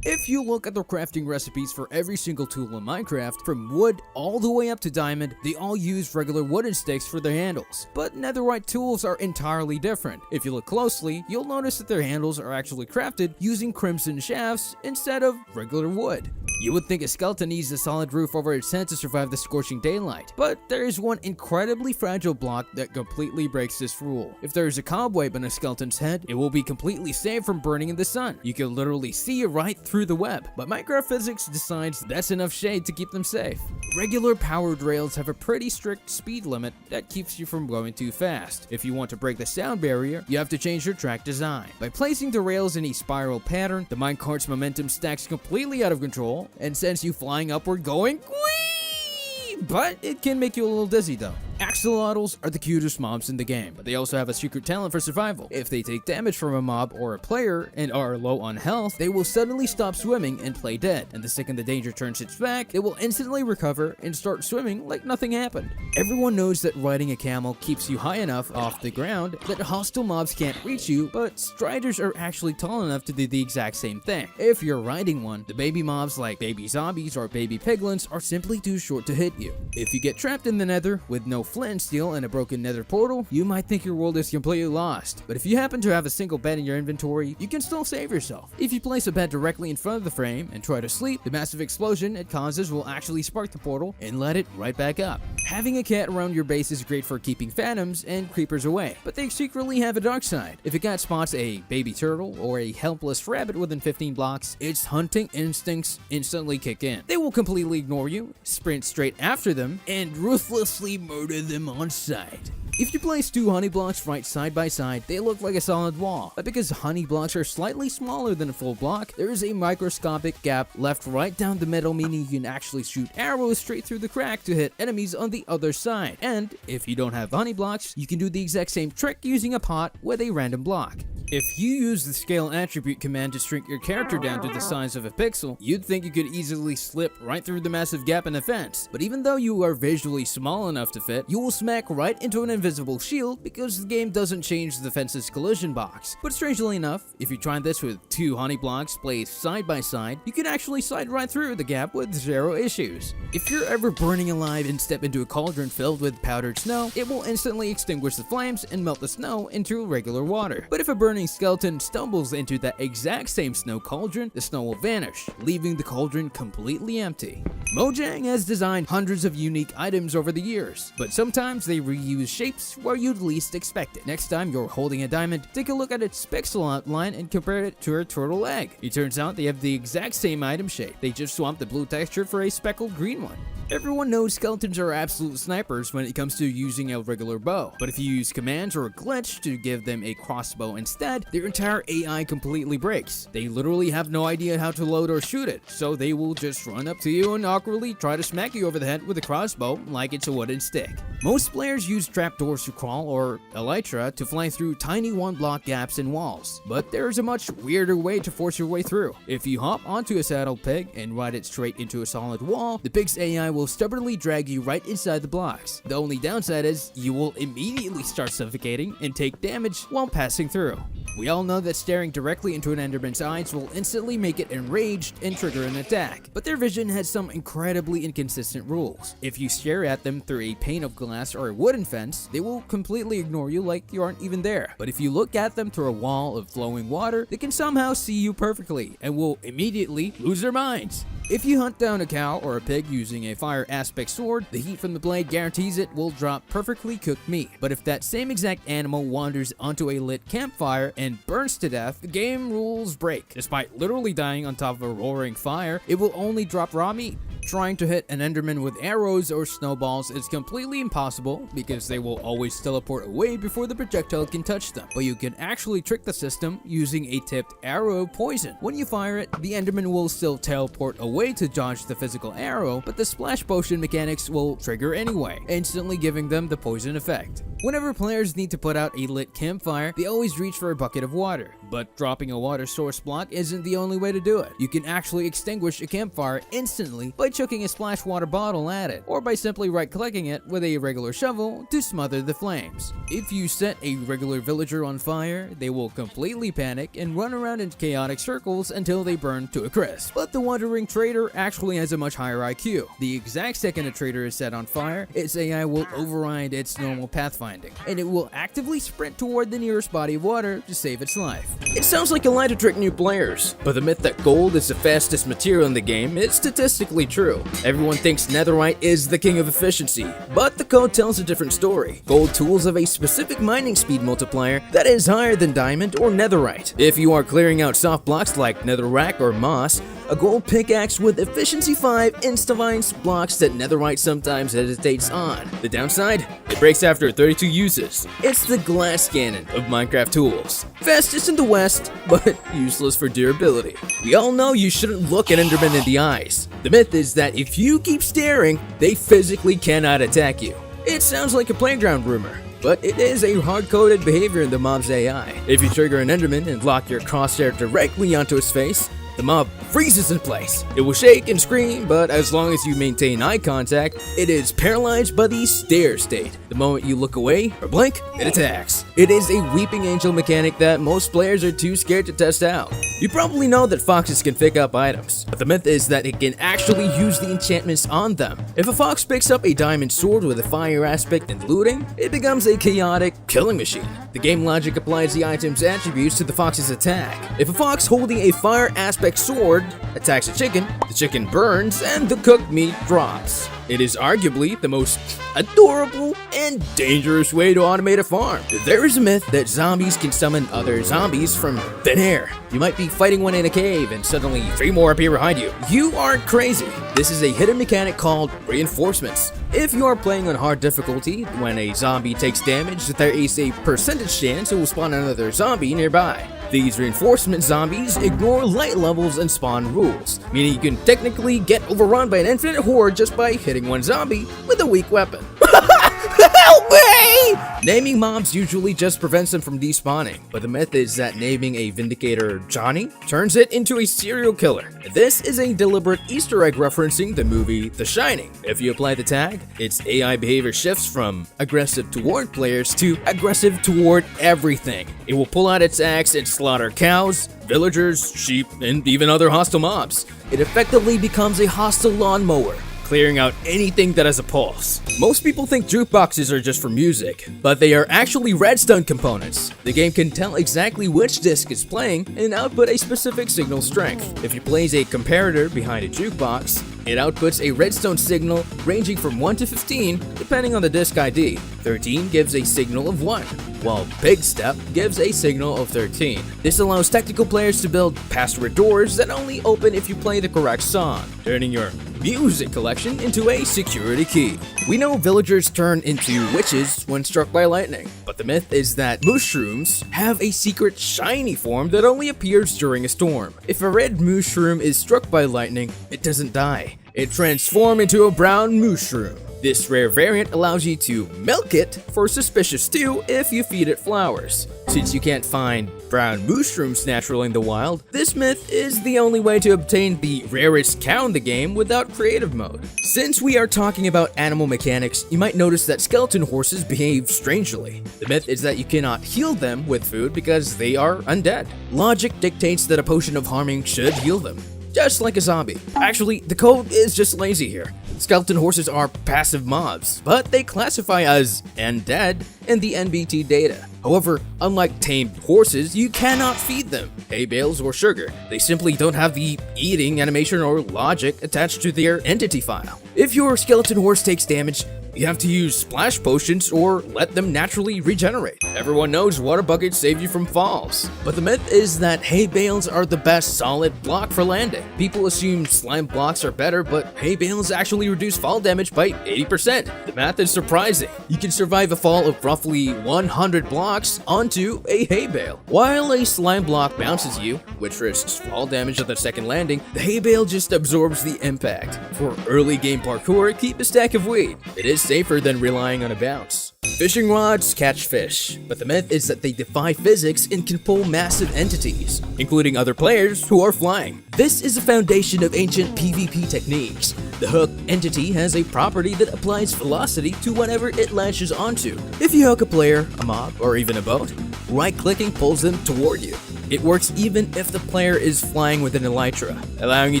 If you look at the crafting recipes for every single tool in Minecraft, from wood all the way up to diamond, they all use regular wooden sticks for their handles. But netherite tools are entirely different. If you look closely, you'll notice that their handles are actually crafted using crimson shafts instead of regular wood. You would think a skeleton needs a solid roof over its head to survive the scorching daylight, but there is one incredibly fragile block that completely breaks this rule. If there is a cobweb in a skeleton's head, it will be completely safe from burning in the sun. You can literally see it right through the web, but Minecraft physics decides that's enough shade to keep them safe. Regular powered rails have a pretty strict speed limit that keeps you from going too fast. If you want to break the sound barrier, you have to change your track design. By placing the rails in a spiral pattern, the minecart's momentum stacks completely out of control and sends you flying upward going whee! But it can make you a little dizzy though. Axolotls are the cutest mobs in the game, but they also have a secret talent for survival. If they take damage from a mob or a player and are low on health, they will suddenly stop swimming and play dead. And the second the danger turns its back, it will instantly recover and start swimming like nothing happened. Everyone knows that riding a camel keeps you high enough off the ground that hostile mobs can't reach you, but striders are actually tall enough to do the exact same thing. If you're riding one, the baby mobs like baby zombies or baby piglins are simply too short to hit you. If you get trapped in the nether with no flint and steel and a broken nether portal, you might think your world is completely lost. But if you happen to have a single bed in your inventory, you can still save yourself. If you place a bed directly in front of the frame and try to sleep, the massive explosion it causes will actually spark the portal and let it right back up. Having a cat around your base is great for keeping phantoms and creepers away, but they secretly have a dark side. If a cat spots a baby turtle or a helpless rabbit within 15 blocks, its hunting instincts instantly kick in. They will completely ignore you, sprint straight after them, and ruthlessly murder them on sight. If you place 2 honey blocks right side by side, they look like a solid wall. But because honey blocks are slightly smaller than a full block, there is a microscopic gap left right down the middle, meaning you can actually shoot arrows straight through the crack to hit enemies on the other side. And if you don't have honey blocks, you can do the exact same trick using a pot with a random block. If you use the scale attribute command to shrink your character down to the size of a pixel, you'd think you could easily slip right through the massive gap in the fence. But even though you are visually small enough to fit, you will smack right into an invisible shield because the game doesn't change the fence's collision box. But strangely enough, if you try this with 2 honey blocks placed side by side, you can actually slide right through the gap with 0 issues. If you're ever burning alive and step into a cauldron filled with powdered snow, it will instantly extinguish the flames and melt the snow into regular water. But if a burning skeleton stumbles into that exact same snow cauldron, the snow will vanish, leaving the cauldron completely empty. Mojang has designed hundreds of unique items over the years, but sometimes they reuse shapes where you'd least expect it. Next time you're holding a diamond, take a look at its pixel outline and compare it to a turtle egg. It turns out they have the exact same item shape, they just swapped the blue texture for a speckled green one. Everyone knows skeletons are absolute snipers when it comes to using a regular bow, but if you use commands or a glitch to give them a crossbow instead, their entire AI completely breaks. They literally have no idea how to load or shoot it, so they will just run up to you and awkwardly try to smack you over the head with a crossbow like it's a wooden stick. Most players use trapdoors to crawl or elytra to fly through tiny one-block gaps in walls, but there is a much weirder way to force your way through. If you hop onto a saddled pig and ride it straight into a solid wall, the pig's AI will stubbornly drag you right inside the blocks. The only downside is you will immediately start suffocating and take damage while passing through. We all know that staring directly into an Enderman's eyes will instantly make it enraged and trigger an attack, but their vision has some incredibly inconsistent rules. If you stare at them through a pane of glass or a wooden fence, they will completely ignore you like you aren't even there. But if you look at them through a wall of flowing water, they can somehow see you perfectly and will immediately lose their minds. If you hunt down a cow or a pig using a fire aspect sword, the heat from the blade guarantees it will drop perfectly cooked meat. But if that same exact animal wanders onto a lit campfire and burns to death, the game rules break. Despite literally dying on top of a roaring fire, it will only drop raw meat. Trying to hit an Enderman with arrows or snowballs is completely impossible because they will always teleport away before the projectile can touch them. But you can actually trick the system using a tipped arrow poison. When you fire it, the Enderman will still teleport away to dodge the physical arrow, but the splash potion mechanics will trigger anyway, instantly giving them the poison effect. Whenever players need to put out a lit campfire, they always reach for a bucket of water. But dropping a water source block isn't the only way to do it. You can actually extinguish a campfire instantly by chucking a splash water bottle at it, or by simply right-clicking it with a regular shovel to smother the flames. If you set a regular villager on fire, they will completely panic and run around in chaotic circles until they burn to a crisp. But the wandering trader actually has a much higher IQ. The exact second a trader is set on fire, its AI will override its normal pathfinding, and it will actively sprint toward the nearest body of water to save its life. It sounds like a lie to trick new players, but the myth that gold is the fastest material in the game is statistically true. Everyone thinks netherite is the king of efficiency, but the code tells a different story. Gold tools have a specific mining speed multiplier that is higher than diamond or netherite. If you are clearing out soft blocks like netherrack or moss, a gold pickaxe with efficiency 5 insta-vines blocks that netherite sometimes hesitates on. The downside? It breaks after 32 uses. It's the glass cannon of Minecraft tools. Fastest in the West, but useless for durability. We all know you shouldn't look at Endermen in the eyes. The myth is that if you keep staring, they physically cannot attack you. It sounds like a playground rumor, but it is a hard-coded behavior in the mob's AI. If you trigger an Enderman and lock your crosshair directly onto his face, the mob freezes in place. It will shake and scream, but as long as you maintain eye contact, it is paralyzed by the stare state. The moment you look away or blink, it attacks. It is a weeping angel mechanic that most players are too scared to test out. You probably know that foxes can pick up items, but the myth is that it can actually use the enchantments on them. If a fox picks up a diamond sword with a fire aspect and looting, it becomes a chaotic killing machine. The game logic applies the item's attributes to the fox's attack. If a fox holding a fire aspect sword attacks a chicken, the chicken burns and the cooked meat drops. It is arguably the most adorable and dangerous way to automate a farm. There is a myth that zombies can summon other zombies from thin air. You might be fighting one in a cave and suddenly 3 more appear behind you. You aren't crazy. This is a hidden mechanic called reinforcements. If you are playing on hard difficulty, when a zombie takes damage, there is a percentage chance it will spawn another zombie nearby. These reinforcement zombies ignore light levels and spawn rules, meaning you can technically get overrun by an infinite horde just by hitting one zombie with a weak weapon. Help me! Naming mobs usually just prevents them from despawning, but the myth is that naming a Vindicator Johnny turns it into a serial killer. This is a deliberate Easter egg referencing the movie The Shining. If you apply the tag, its AI behavior shifts from aggressive toward players to aggressive toward everything. It will pull out its axe and slaughter cows, villagers, sheep, and even other hostile mobs. It effectively becomes a hostile lawnmower, clearing out anything that has a pulse. Most people think jukeboxes are just for music, but they are actually redstone components. The game can tell exactly which disc is playing and output a specific signal strength. If you place a comparator behind a jukebox, it outputs a redstone signal ranging from 1 to 15 depending on the disc ID. 13 gives a signal of 1, while Big Step gives a signal of 13. This allows technical players to build password doors that only open if you play the correct song, turning your music collection into a security key. We know villagers turn into witches when struck by lightning, but the myth is that mushrooms have a secret shiny form that only appears during a storm. If a red mushroom is struck by lightning, it doesn't die. It transforms into a brown mushroom. This rare variant allows you to milk it for suspicious stew if you feed it flowers. Since you can't find brown mushrooms naturally in the wild, this myth is the only way to obtain the rarest cow in the game without creative mode. Since we are talking about animal mechanics, you might notice that skeleton horses behave strangely. The myth is that you cannot heal them with food because they are undead. Logic dictates that a potion of harming should heal them, just like a zombie. Actually, the code is just lazy here. Skeleton horses are passive mobs, but they classify as undead in the NBT data. However, unlike tamed horses, you cannot feed them hay bales or sugar. They simply don't have the eating animation or logic attached to their entity file. If your skeleton horse takes damage, you have to use splash potions or let them naturally regenerate. Everyone knows water buckets save you from falls, but the myth is that hay bales are the best solid block for landing. People assume slime blocks are better, but hay bales actually reduce fall damage by 80%. The math is surprising. You can survive a fall of roughly 100 blocks onto a hay bale. While a slime block bounces you, which risks fall damage at the second landing, the hay bale just absorbs the impact. For early game parkour, keep a stack of weed. It is safer than relying on a bounce. Fishing rods catch fish, but the myth is that they defy physics and can pull massive entities, including other players who are flying. This is a foundation of ancient PvP techniques. The hook entity has a property that applies velocity to whatever it latches onto. If you hook a player, a mob, or even a boat, right-clicking pulls them toward you. It works even if the player is flying with an elytra, allowing you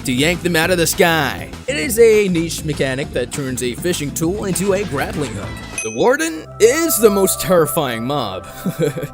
to yank them out of the sky. It is a niche mechanic that turns a fishing tool into a grappling hook. The Warden is the most terrifying mob.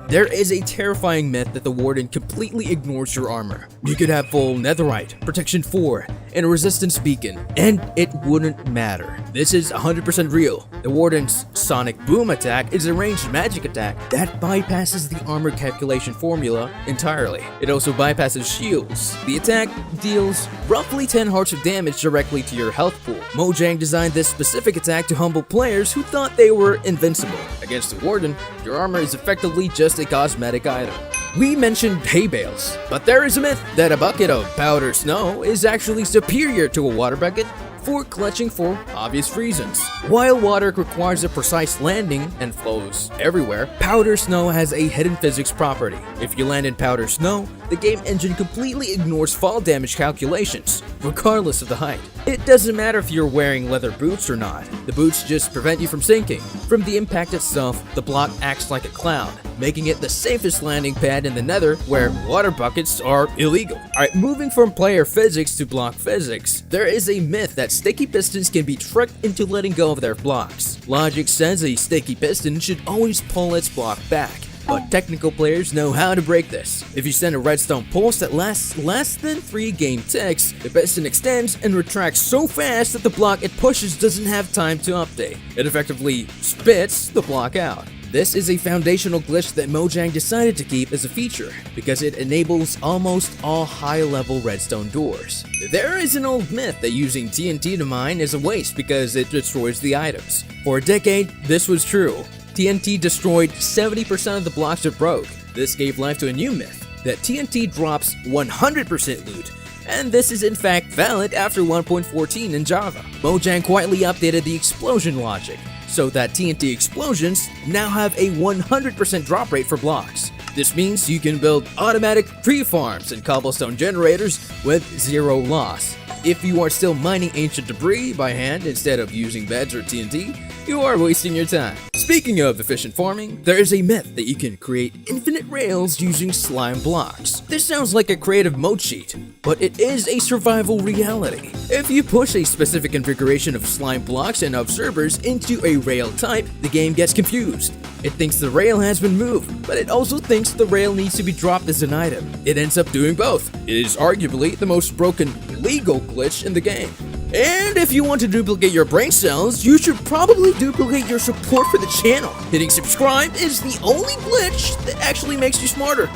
There is a terrifying myth that the Warden completely ignores your armor. You could have full netherite, protection 4, and a resistance beacon, and it wouldn't matter. This is 100% real. The Warden's Sonic Boom attack is a ranged magic attack that bypasses the armor calculation formula entirely. It also bypasses shields. The attack deals roughly 10 hearts of damage directly to your health pool. Mojang designed this specific attack to humble players who thought they were invincible. Against the Warden, your armor is effectively just a cosmetic item. We mentioned hay bales, but there is a myth that a bucket of powder snow is actually superior to a water bucket for clutching for obvious reasons. While water requires a precise landing and flows everywhere, powder snow has a hidden physics property. If you land in powder snow, the game engine completely ignores fall damage calculations, regardless of the height. It doesn't matter if you're wearing leather boots or not, the boots just prevent you from sinking. From the impact itself, the block acts like a cloud, making it the safest landing pad in the nether where water buckets are illegal. Alright, moving from player physics to block physics, there is a myth that sticky pistons can be tricked into letting go of their blocks. Logic says a sticky piston should always pull its block back, but technical players know how to break this. If you send a redstone pulse that lasts less than 3 game ticks, the piston extends and retracts so fast that the block it pushes doesn't have time to update. It effectively spits the block out. This is a foundational glitch that Mojang decided to keep as a feature because it enables almost all high-level redstone doors. There is an old myth that using TNT to mine is a waste because it destroys the items. For a decade, this was true. TNT destroyed 70% of the blocks it broke. This gave life to a new myth, that TNT drops 100% loot, and this is in fact valid after 1.14 in Java. Mojang quietly updated the explosion logic, so that TNT explosions now have a 100% drop rate for blocks. This means you can build automatic tree farms and cobblestone generators with 0 loss. If you are still mining ancient debris by hand instead of using beds or TNT, you are wasting your time. Speaking of efficient farming, there is a myth that you can create infinite rails using slime blocks. This sounds like a creative mode cheat, but it is a survival reality. If you push a specific configuration of slime blocks and observers into a rail type, the game gets confused. It thinks the rail has been moved, but it also thinks the rail needs to be dropped as an item. It ends up doing both. It is arguably the most broken legal glitch in the game. And if you want to duplicate your brain cells, you should probably duplicate your support for the channel. Hitting subscribe is the only glitch that actually makes you smarter.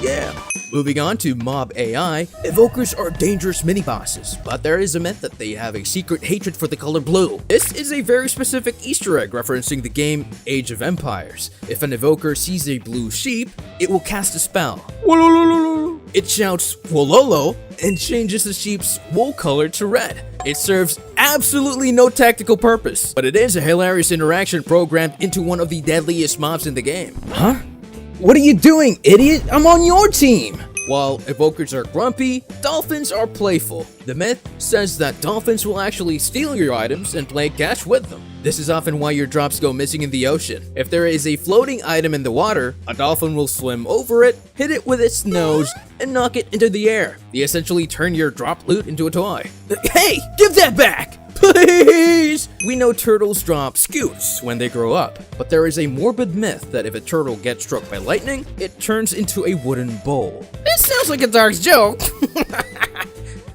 Yeah. Moving on to Mob AI, Evokers are dangerous mini-bosses, but there is a myth that they have a secret hatred for the color blue. This is a very specific Easter egg referencing the game Age of Empires. If an Evoker sees a blue sheep, it will cast a spell. It shouts Wololo and changes the sheep's wool color to red. It serves absolutely no tactical purpose, but it is a hilarious interaction programmed into one of the deadliest mobs in the game. Huh? What are you doing, idiot? I'm on your team! While evokers are grumpy, dolphins are playful. The myth says that dolphins will actually steal your items and play catch with them. This is often why your drops go missing in the ocean. If there is a floating item in the water, a dolphin will swim over it, hit it with its nose, and knock it into the air. They essentially turn your drop loot into a toy. Hey, give that back! Please! We know turtles drop scoots when they grow up, but there is a morbid myth that if a turtle gets struck by lightning, it turns into a wooden bowl. This sounds like a dark joke.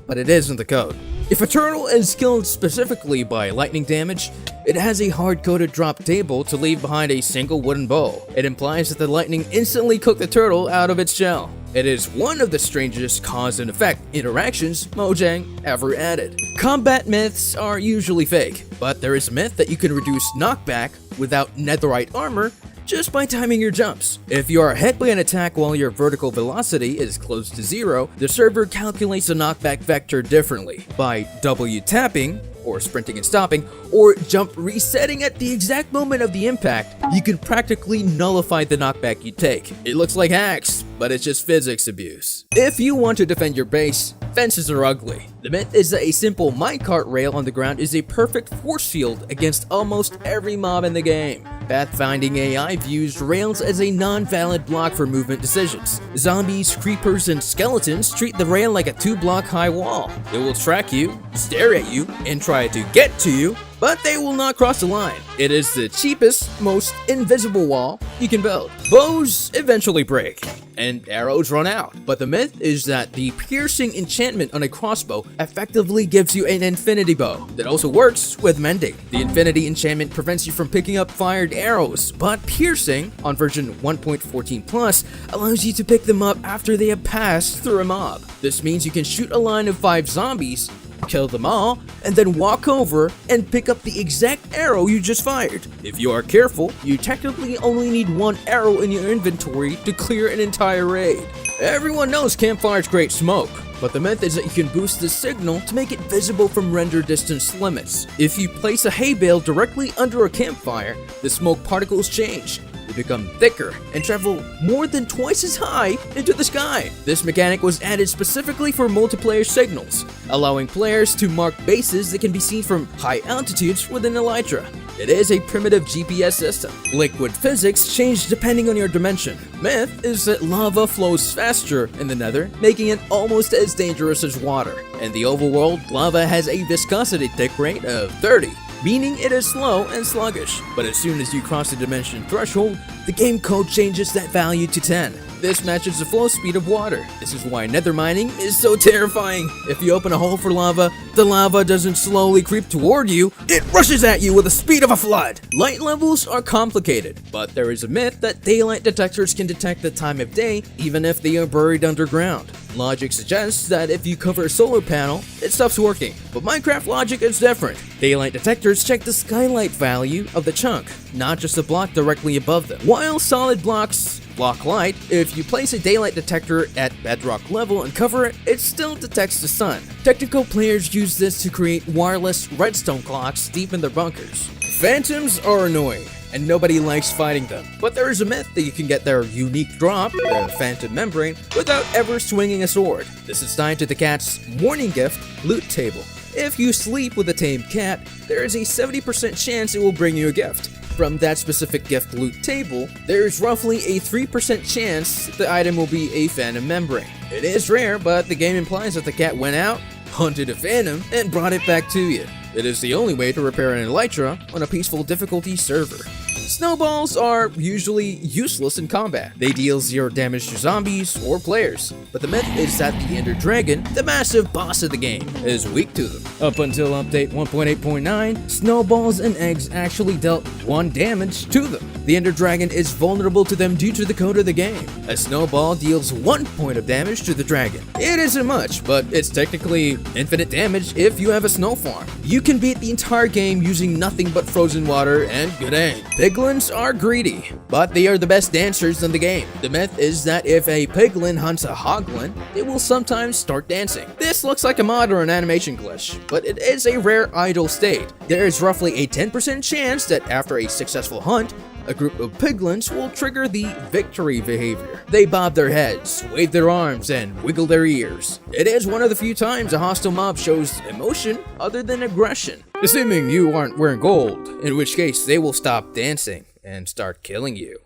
But it is in the code. If a turtle is killed specifically by lightning damage, it has a hard-coded drop table to leave behind a single wooden bowl. It implies that the lightning instantly cooked the turtle out of its shell. It is one of the strangest cause and effect interactions Mojang ever added. Combat myths are usually fake, but there is a myth that you can reduce knockback without netherite armor just by timing your jumps. If you are hit by an attack while your vertical velocity is close to 0, the server calculates the knockback vector differently by W tapping, or sprinting and stopping, or jump resetting at the exact moment of the impact. You can practically nullify the knockback you take. It looks like hacks, but it's just physics abuse. If you want to defend your base, fences are ugly. The myth is that a simple minecart rail on the ground is a perfect force field against almost every mob in the game. Pathfinding AI views rails as a non-valid block for movement decisions. Zombies, creepers, and skeletons treat the rail like a 2-block high wall. It will track you, stare at you, and try to get to you, but they will not cross the line. It is the cheapest, most invisible wall you can build. Bows eventually break, and arrows run out. But the myth is that the piercing enchantment on a crossbow effectively gives you an infinity bow that also works with mending. The infinity enchantment prevents you from picking up fired arrows, but piercing on version 1.14 plus allows you to pick them up after they have passed through a mob. This means you can shoot a line of 5 zombies, kill them all, and then walk over and pick up the exact arrow you just fired. If you are careful, you technically only need 1 arrow in your inventory to clear an entire raid. Everyone knows campfires create smoke, but the myth is that you can boost the signal to make it visible from render distance limits. If you place a hay bale directly under a campfire, the smoke particles change. They become thicker and travel more than twice as high into the sky. This mechanic was added specifically for multiplayer signals, allowing players to mark bases that can be seen from high altitudes within Elytra. It is a primitive GPS system. Liquid physics change depending on your dimension. Myth is that lava flows faster in the Nether, making it almost as dangerous as water. In the overworld, lava has a viscosity tick rate of 30. Meaning it is slow and sluggish, but as soon as you cross the dimension threshold, the game code changes that value to 10. This matches the flow speed of water. This is why nether mining is so terrifying. If you open a hole for lava, the lava doesn't slowly creep toward you, it rushes at you with the speed of a flood. Light levels are complicated, but there is a myth that daylight detectors can detect the time of day even if they are buried underground. Logic suggests that if you cover a solar panel, it stops working, but Minecraft logic is different. Daylight detectors check the skylight value of the chunk, not just the block directly above them. While solid blocks block light, if you place a daylight detector at bedrock level and cover it, it still detects the sun. Technical players use this to create wireless redstone clocks deep in their bunkers. Phantoms are annoying, and nobody likes fighting them. But there is a myth that you can get their unique drop, the Phantom Membrane, without ever swinging a sword. This is tied to the cat's morning gift, loot table. If you sleep with a tamed cat, there is a 70% chance it will bring you a gift. From that specific gift loot table, there is roughly a 3% chance the item will be a Phantom Membrane. It is rare, but the game implies that the cat went out, hunted a phantom, and brought it back to you. It is the only way to repair an Elytra on a peaceful difficulty server. Snowballs are usually useless in combat. They deal 0 damage to zombies or players, but the myth is that the Ender Dragon, the massive boss of the game, is weak to them. Up until update 1.8.9, snowballs and eggs actually dealt 1 damage to them. The Ender Dragon is vulnerable to them due to the code of the game. A snowball deals 1 point of damage to the dragon. It isn't much, but it's technically infinite damage if you have a snow farm. You can beat the entire game using nothing but frozen water and good aim. Piglins are greedy, but they are the best dancers in the game. The myth is that if a piglin hunts a hoglin, it will sometimes start dancing. This looks like a mod or an animation glitch, but it is a rare idle state. There is roughly a 10% chance that after a successful hunt, a group of piglins will trigger the victory behavior. They bob their heads, wave their arms, and wiggle their ears. It is one of the few times a hostile mob shows emotion other than aggression. Assuming you aren't wearing gold, in which case they will stop dancing and start killing you.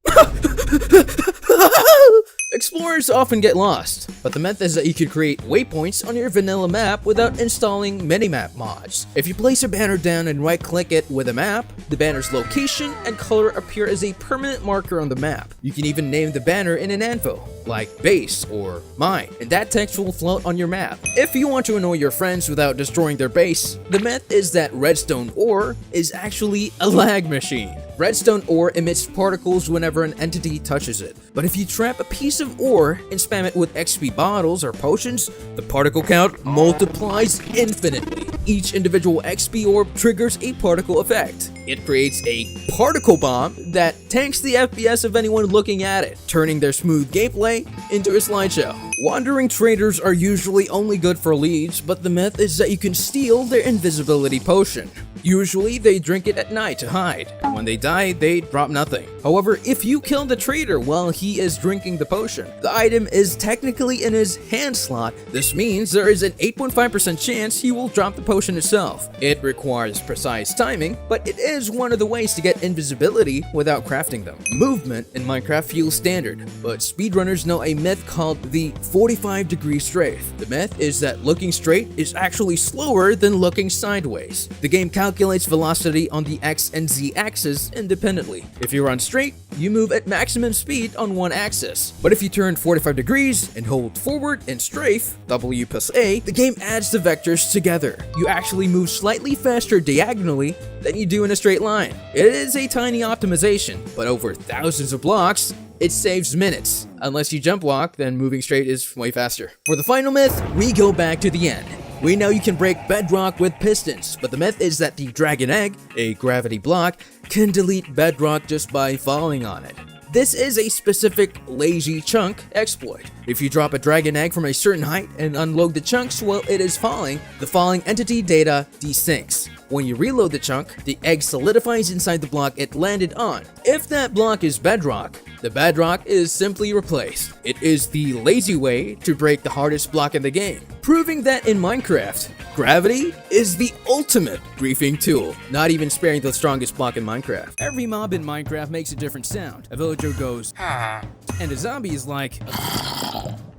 Explorers often get lost, but the myth is that you can create waypoints on your vanilla map without installing minimap mods. If you place a banner down and right-click it with a map, the banner's location and color appear as a permanent marker on the map. You can even name the banner in an anvil, like base or mine, and that text will float on your map. If you want to annoy your friends without destroying their base, the myth is that redstone ore is actually a lag machine. Redstone ore emits particles whenever an entity touches it, but if you trap a piece of ore and spam it with XP bottles or potions, the particle count multiplies infinitely. Each individual XP orb triggers a particle effect. It creates a particle bomb that tanks the FPS of anyone looking at it, turning their smooth gameplay into a slideshow. Wandering traders are usually only good for leads, but the myth is that you can steal their invisibility potion. Usually, they drink it at night to hide. When they die, they drop nothing. However, if you kill the trader while he is drinking the potion, the item is technically in his hand slot. This means there is an 8.5% chance he will drop the potion itself. It requires precise timing, but it is one of the ways to get invisibility without crafting them. Movement in Minecraft feels standard, but speedrunners know a myth called the 45-degree strafe. The myth is that looking straight is actually slower than looking sideways. The game calculates velocity on the X and Z axis independently. If you run straight, you move at maximum speed on one axis. But if you turn 45 degrees and hold forward and strafe, W plus A, the game adds the vectors together. You actually move slightly faster diagonally than you do in a straight line. It is a tiny optimization, but over thousands of blocks, it saves minutes. Unless you jump walk, then moving straight is way faster. For the final myth, we go back to the end. We know you can break bedrock with pistons, but the myth is that the dragon egg, a gravity block, can delete bedrock just by falling on it. This is a specific lazy chunk exploit. If you drop a dragon egg from a certain height and unload the chunks while it is falling, the falling entity data desyncs. When you reload the chunk, the egg solidifies inside the block it landed on. If that block is bedrock, the bedrock is simply replaced. It is the lazy way to break the hardest block in the game, proving that in Minecraft, gravity is the ultimate griefing tool, not even sparing the strongest block in Minecraft. Every mob in Minecraft makes a different sound. A villager goes, and a zombie is like,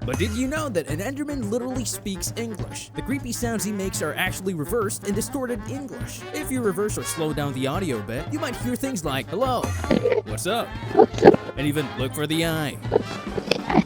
but did you know that an Enderman literally speaks English? The creepy sounds he makes are actually reversed and distorted English. If you reverse or slow down the audio a bit, you might hear things like, hello, what's up, and even look for the eye.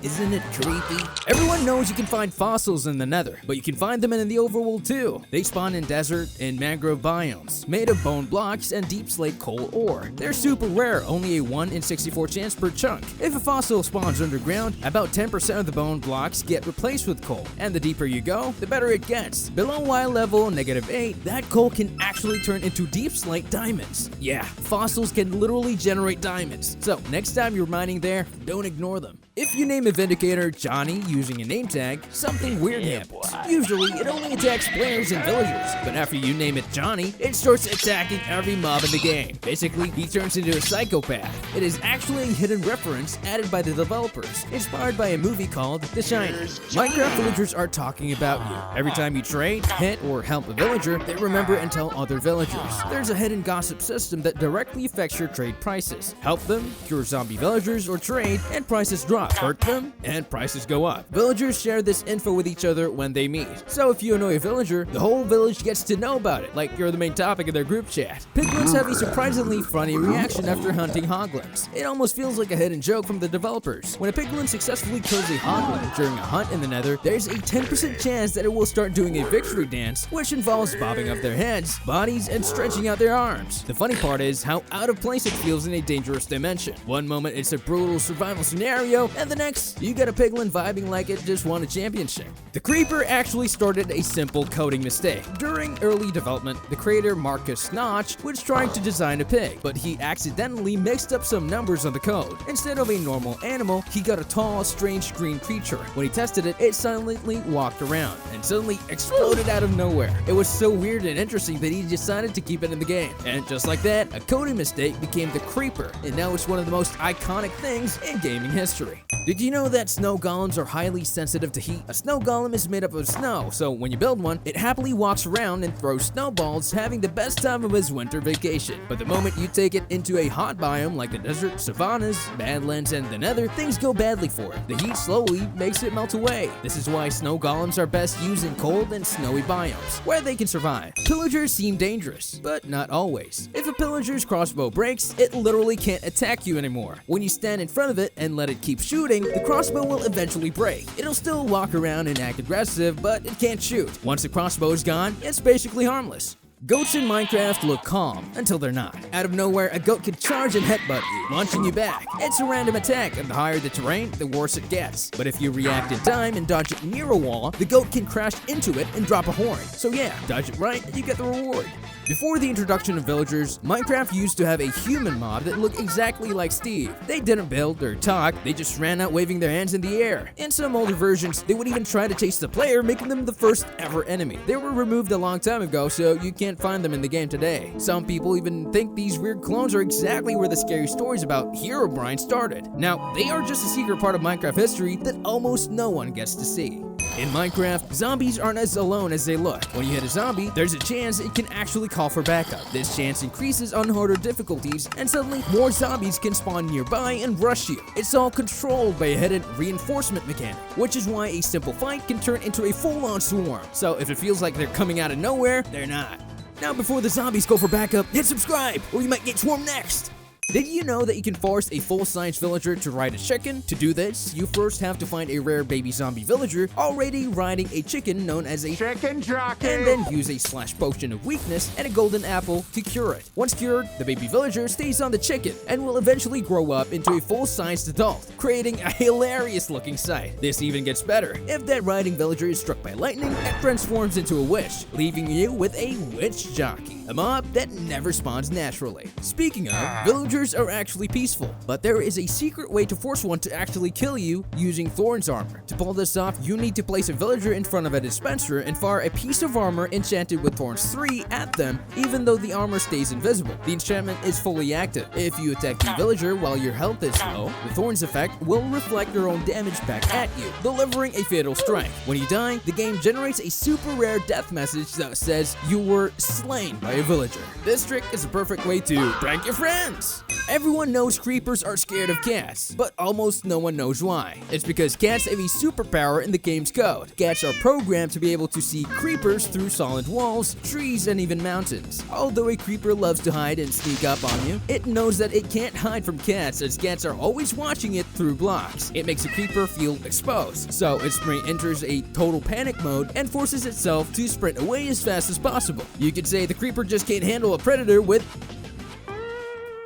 Isn't it creepy? Everyone knows you can find fossils in the Nether, but you can find them in the overworld too. They spawn in desert and mangrove biomes, made of bone blocks and deep slate coal ore. They're super rare, only a 1 in 64 chance per chunk. If a fossil spawns underground, about 10% of the bone blocks get replaced with coal, and the deeper you go, the better it gets. Below Y level, -8, that coal can actually turn into deep slate diamonds. Yeah, fossils can literally generate diamonds. So next time you're mining there, don't ignore them. If you name a Vindicator Johnny using a name tag, something weird happens. Usually, it only attacks players and villagers, but after you name it Johnny, it starts attacking every mob in the game. Basically, he turns into a psychopath. It is actually a hidden reference added by the developers, inspired by a movie called The Shining. Minecraft villagers are talking about you. Every time you trade, hit, or help a villager, they remember and tell other other villagers. There's a hidden gossip system that directly affects your trade prices. Help them, cure zombie villagers, or trade, and prices drop. Hurt them, and prices go up. Villagers share this info with each other when they meet. So if you annoy a villager, the whole village gets to know about it, like you're the main topic of their group chat. Piglins have a surprisingly funny reaction after hunting hoglins. It almost feels like a hidden joke from the developers. When a piglin successfully kills a hoglin during a hunt in the nether, there's a 10% chance that it will start doing a victory dance, which involves bobbing up their heads, bodies, and stretching out their arms. The funny part is how out of place it feels in a dangerous dimension. One moment it's a brutal survival scenario, and the next, you got a piglin vibing like it just won a championship. The creeper actually started a simple coding mistake. During early development, the creator Marcus Notch was trying to design a pig, but he accidentally mixed up some numbers on the code. Instead of a normal animal, he got a tall, strange green creature. When he tested it, it silently walked around and suddenly exploded out of nowhere. It was so weird and interesting that he decided to keep it in the game. And just like that, a coding mistake became the creeper, and now it's one of the most iconic things in gaming history. Did you know that snow golems are highly sensitive to heat? A snow golem is made up of snow, so when you build one, it happily walks around and throws snowballs, having the best time of his winter vacation. But the moment you take it into a hot biome like the desert, savannas, badlands, and the nether, things go badly for it. The heat slowly makes it melt away. This is why snow golems are best used in cold and snowy biomes, where they can survive. Pillagers seem dangerous, but not always. If a pillager's crossbow breaks, it literally can't attack you anymore. When you stand in front of it and let it keep shooting, the crossbow will eventually break. It'll still walk around and act aggressive, but it can't shoot. Once the crossbow is gone, it's basically harmless. Goats in Minecraft look calm until they're not. Out of nowhere, a goat can charge and headbutt you, launching you back. It's a random attack, and the higher the terrain, the worse it gets. But if you react in time and dodge it near a wall, the goat can crash into it and drop a horn. So yeah, dodge it right and you get the reward. Before the introduction of villagers, Minecraft used to have a human mob that looked exactly like Steve. They didn't build or talk, they just ran out waving their hands in the air. In some older versions, they would even try to chase the player, making them the first ever enemy. They were removed a long time ago, so you can't find them in the game today. Some people even think these weird clones are exactly where the scary stories about Herobrine started. Now, they are just a secret part of Minecraft history that almost no one gets to see. In Minecraft, zombies aren't as alone as they look. When you hit a zombie, there's a chance it can actually call for backup. This chance increases on harder difficulties, and suddenly more zombies can spawn nearby and rush you. It's all controlled by a hidden reinforcement mechanic, which is why a simple fight can turn into a full-on swarm. So if it feels like they're coming out of nowhere, they're not. Now before the zombies go for backup, hit subscribe, or you might get swarmed next! Did you know that you can force a full-size villager to ride a chicken? To do this, you first have to find a rare baby zombie villager already riding a chicken known as a chicken jockey, and then use a slash potion of weakness and a golden apple to cure it. Once cured, the baby villager stays on the chicken and will eventually grow up into a full-sized adult, creating a hilarious-looking sight. This even gets better. If that riding villager is struck by lightning, it transforms into a witch, leaving you with a witch jockey, a mob that never spawns naturally. Speaking of, villagers are actually peaceful, but there is a secret way to force one to actually kill you using Thorn's armor. To pull this off, you need to place a villager in front of a dispenser and fire a piece of armor enchanted with Thorns 3 at them, even though the armor stays invisible. The enchantment is fully active. If you attack the villager while your health is low, the Thorns effect will reflect your own damage back at you, delivering a fatal strike. When you die, the game generates a super rare death message that says you were slain by a villager. This trick is a perfect way to prank your friends. Everyone knows creepers are scared of cats, but almost no one knows why. It's because cats have a superpower in the game's code. Cats are programmed to be able to see creepers through solid walls, trees, and even mountains. Although a creeper loves to hide and sneak up on you, it knows that it can't hide from cats as cats are always watching it through blocks. It makes a creeper feel exposed, so its brain enters a total panic mode and forces itself to sprint away as fast as possible. You could say the creeper just can't handle a predator with...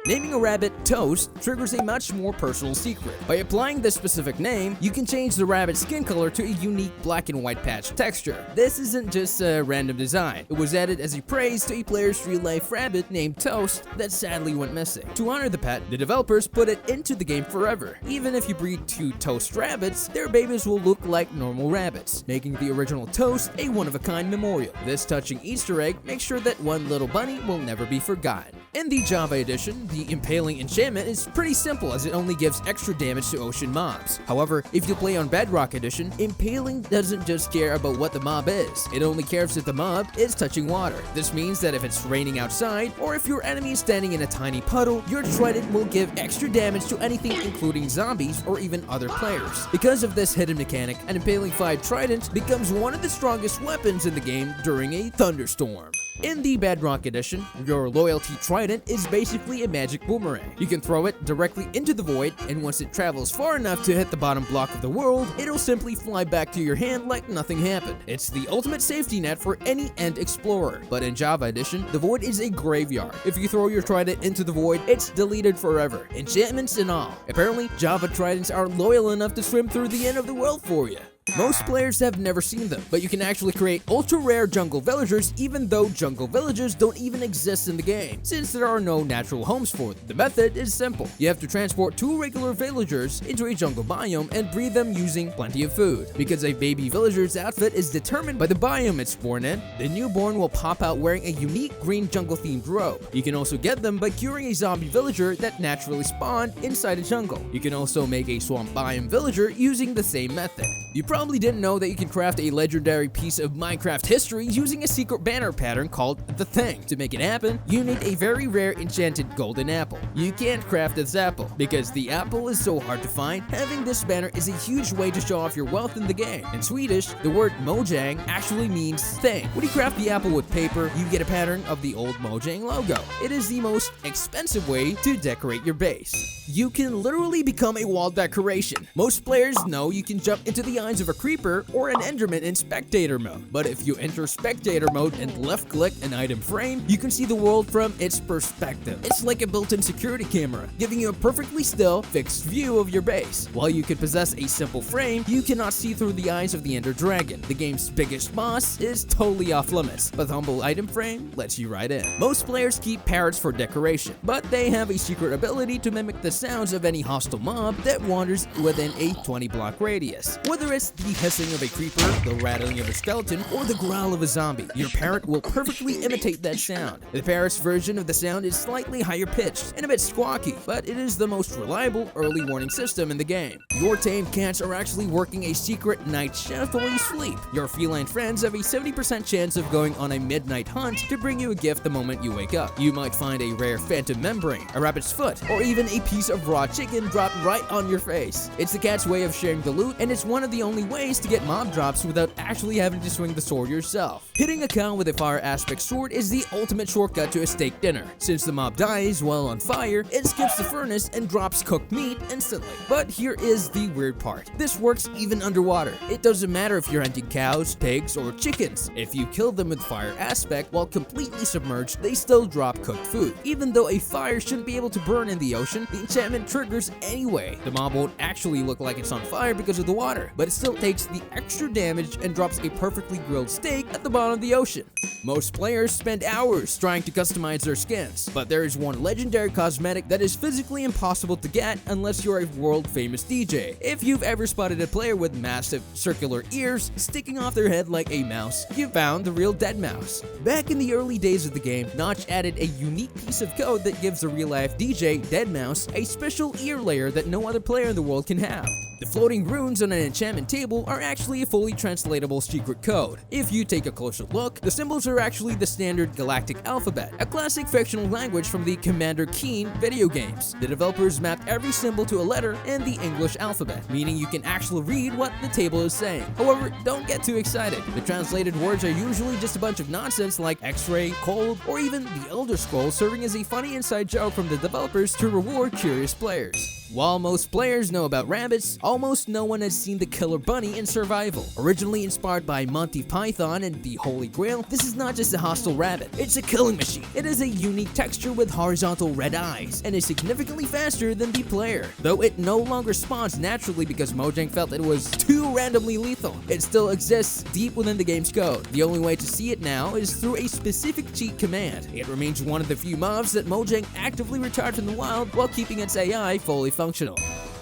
Naming a rabbit Toast triggers a much more personal secret. By applying this specific name, you can change the rabbit's skin color to a unique black and white patch texture. This isn't just a random design. It was added as a praise to a player's real-life rabbit named Toast that sadly went missing. To honor the pet, the developers put it into the game forever. Even if you breed 2 Toast rabbits, their babies will look like normal rabbits, making the original Toast a one-of-a-kind memorial. This touching Easter egg makes sure that one little bunny will never be forgotten. In the Java edition, the Impaling enchantment is pretty simple as it only gives extra damage to ocean mobs. However, if you play on Bedrock edition, Impaling doesn't just care about what the mob is, it only cares if the mob is touching water. This means that if it's raining outside, or if your enemy is standing in a tiny puddle, your trident will give extra damage to anything including zombies or even other players. Because of this hidden mechanic, an Impaling 5 trident becomes one of the strongest weapons in the game during a thunderstorm. In the Bedrock edition, your loyalty trident is basically a magic boomerang. You can throw it directly into the void, and once it travels far enough to hit the bottom block of the world, it'll simply fly back to your hand like nothing happened. It's the ultimate safety net for any end explorer. But in Java edition, the void is a graveyard. If you throw your trident into the void, it's deleted forever, enchantments and all. Apparently, Java tridents are loyal enough to swim through the end of the world for you. Most players have never seen them, but you can actually create ultra-rare jungle villagers even though jungle villages don't even exist in the game, since there are no natural homes for them. The method is simple. You have to transport 2 regular villagers into a jungle biome and breed them using plenty of food. Because a baby villager's outfit is determined by the biome it's born in, the newborn will pop out wearing a unique green jungle-themed robe. You can also get them by curing a zombie villager that naturally spawned inside a jungle. You can also make a swamp biome villager using the same method. You probably didn't know that you can craft a legendary piece of Minecraft history using a secret banner pattern called the Thing. To make it happen, you need a very rare enchanted golden apple. You can't craft this apple because the apple is so hard to find. Having this banner is a huge way to show off your wealth in the game. In Swedish, the word Mojang actually means thing. When you craft the apple with paper, you get a pattern of the old Mojang logo. It is the most expensive way to decorate your base. You can literally become a wall decoration. Most players know you can jump into the eyes of a creeper or an enderman in spectator mode, but if you enter spectator mode and left click an item frame, you can see the world from its perspective. It's like a built-in security camera, giving you a perfectly still, fixed view of your base. While you could possess a simple frame, you cannot see through the eyes of the Ender Dragon. The game's biggest boss is totally off limits, but the humble item frame lets you right in. Most players keep parrots for decoration, but they have a secret ability to mimic the sounds of any hostile mob that wanders within a 20-block radius. Whether it's the hissing of a creeper, the rattling of a skeleton, or the growl of a zombie, your parrot will perfectly imitate that sound. The parrot's version of the sound is slightly higher pitched and a bit squawky, but it is the most reliable early warning system in the game. Your tame cats are actually working a secret night shift while you sleep. Your feline friends have a 70% chance of going on a midnight hunt to bring you a gift the moment you wake up. You might find a rare phantom membrane, a rabbit's foot, or even a piece of raw chicken dropped right on your face. It's the cat's way of sharing the loot, and it's one of the only ways to get mob drops without actually having to swing the sword yourself. Hitting a cow with a fire aspect sword is the ultimate shortcut to a steak dinner. Since the mob dies while on fire, it skips the furnace and drops cooked meat instantly. But here is the weird part. This works even underwater. It doesn't matter if you're hunting cows, pigs, or chickens. If you kill them with fire aspect while completely submerged, they still drop cooked food. Even though a fire shouldn't be able to burn in the ocean, the enchantment triggers anyway. The mob won't actually look like it's on fire because of the water, but it still takes the extra damage and drops a perfectly grilled steak at the bottom of the ocean. Most players spend hours trying to customize their skins, but there is one legendary cosmetic that is physically impossible to get unless you're a world-famous DJ. If you've ever spotted a player with massive circular ears sticking off their head like a mouse, you found the real dead mouse. Back in the early days of the game, Notch added a unique piece of code that gives the real-life DJ, Deadmau5, a special ear layer that no other player in the world can have. The floating runes on an enchantment table are actually a fully translatable secret code. If you take a closer look, the symbols are actually the standard galactic alphabet, a classic fictional language from the Commander Keen video games. The developers mapped every symbol to a letter in the English alphabet, meaning you can actually read what the table is saying. However, don't get too excited. The translated words are usually just a bunch of nonsense like X-ray, cold, or even the Elder Scrolls, serving as a funny inside joke from the developers to reward curious players. While most players know about rabbits, almost no one has seen the killer bunny in survival. Originally inspired by Monty Python and the Holy Grail, this is not just a hostile rabbit, it's a killing machine. It has a unique texture with horizontal red eyes, and is significantly faster than the player. Though it no longer spawns naturally because Mojang felt it was too randomly lethal, it still exists deep within the game's code. The only way to see it now is through a specific cheat command. It remains one of the few mobs that Mojang actively retired from the wild while keeping its AI fully functional.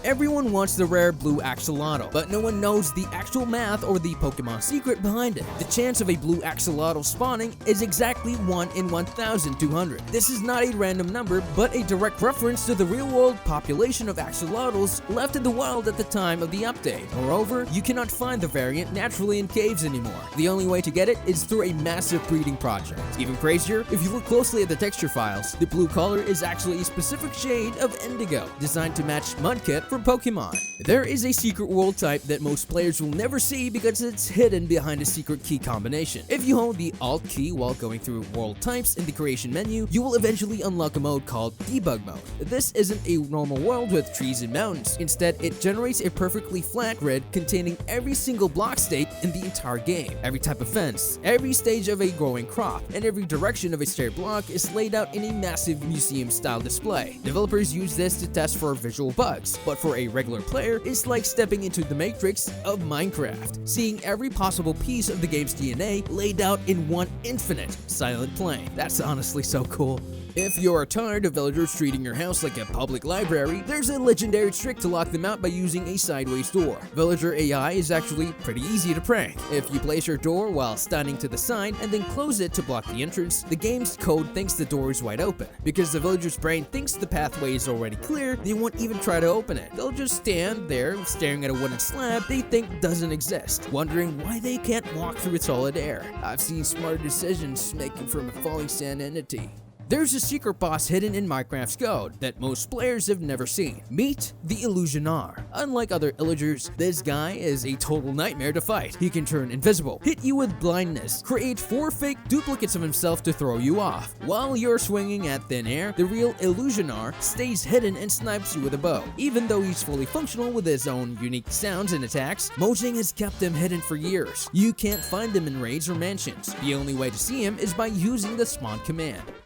Everyone wants the rare blue axolotl, but no one knows the actual math or the Pokemon secret behind it. The chance of a blue axolotl spawning is exactly 1 in 1,200. This is not a random number, but a direct reference to the real-world population of axolotls left in the wild at the time of the update. Moreover, you cannot find the variant naturally in caves anymore. The only way to get it is through a massive breeding project. Even crazier, if you look closely at the texture files, the blue color is actually a specific shade of indigo, designed to match Mudkip from Pokemon. There is a secret world type that most players will never see because it's hidden behind a secret key combination. If you hold the Alt key while going through world types in the creation menu, you will eventually unlock a mode called Debug Mode. This isn't a normal world with trees and mountains. Instead, it generates a perfectly flat grid containing every single block state in the entire game. Every type of fence, every stage of a growing crop, and every direction of a stair block is laid out in a massive museum-style display. Developers use this to test for visual bugs, but for a regular player, it's like stepping into the matrix of Minecraft, seeing every possible piece of the game's DNA laid out in one infinite silent plane. That's honestly so cool. If you're tired of villagers treating your house like a public library, there's a legendary trick to lock them out by using a sideways door. Villager AI is actually pretty easy to prank. If you place your door while standing to the side and then close it to block the entrance, the game's code thinks the door is wide open. Because the villager's brain thinks the pathway is already clear, they won't even try to open it. They'll just stand there staring at a wooden slab they think doesn't exist, wondering why they can't walk through solid air. I've seen smarter decisions making from a falling sand entity. There's a secret boss hidden in Minecraft's code that most players have never seen. Meet the Illusionar. Unlike other Illagers, this guy is a total nightmare to fight. He can turn invisible, hit you with blindness, create 4 fake duplicates of himself to throw you off. While you're swinging at thin air, the real Illusionar stays hidden and snipes you with a bow. Even though he's fully functional with his own unique sounds and attacks, Mojang has kept him hidden for years. You can't find him in raids or mansions. The only way to see him is by using the spawn command.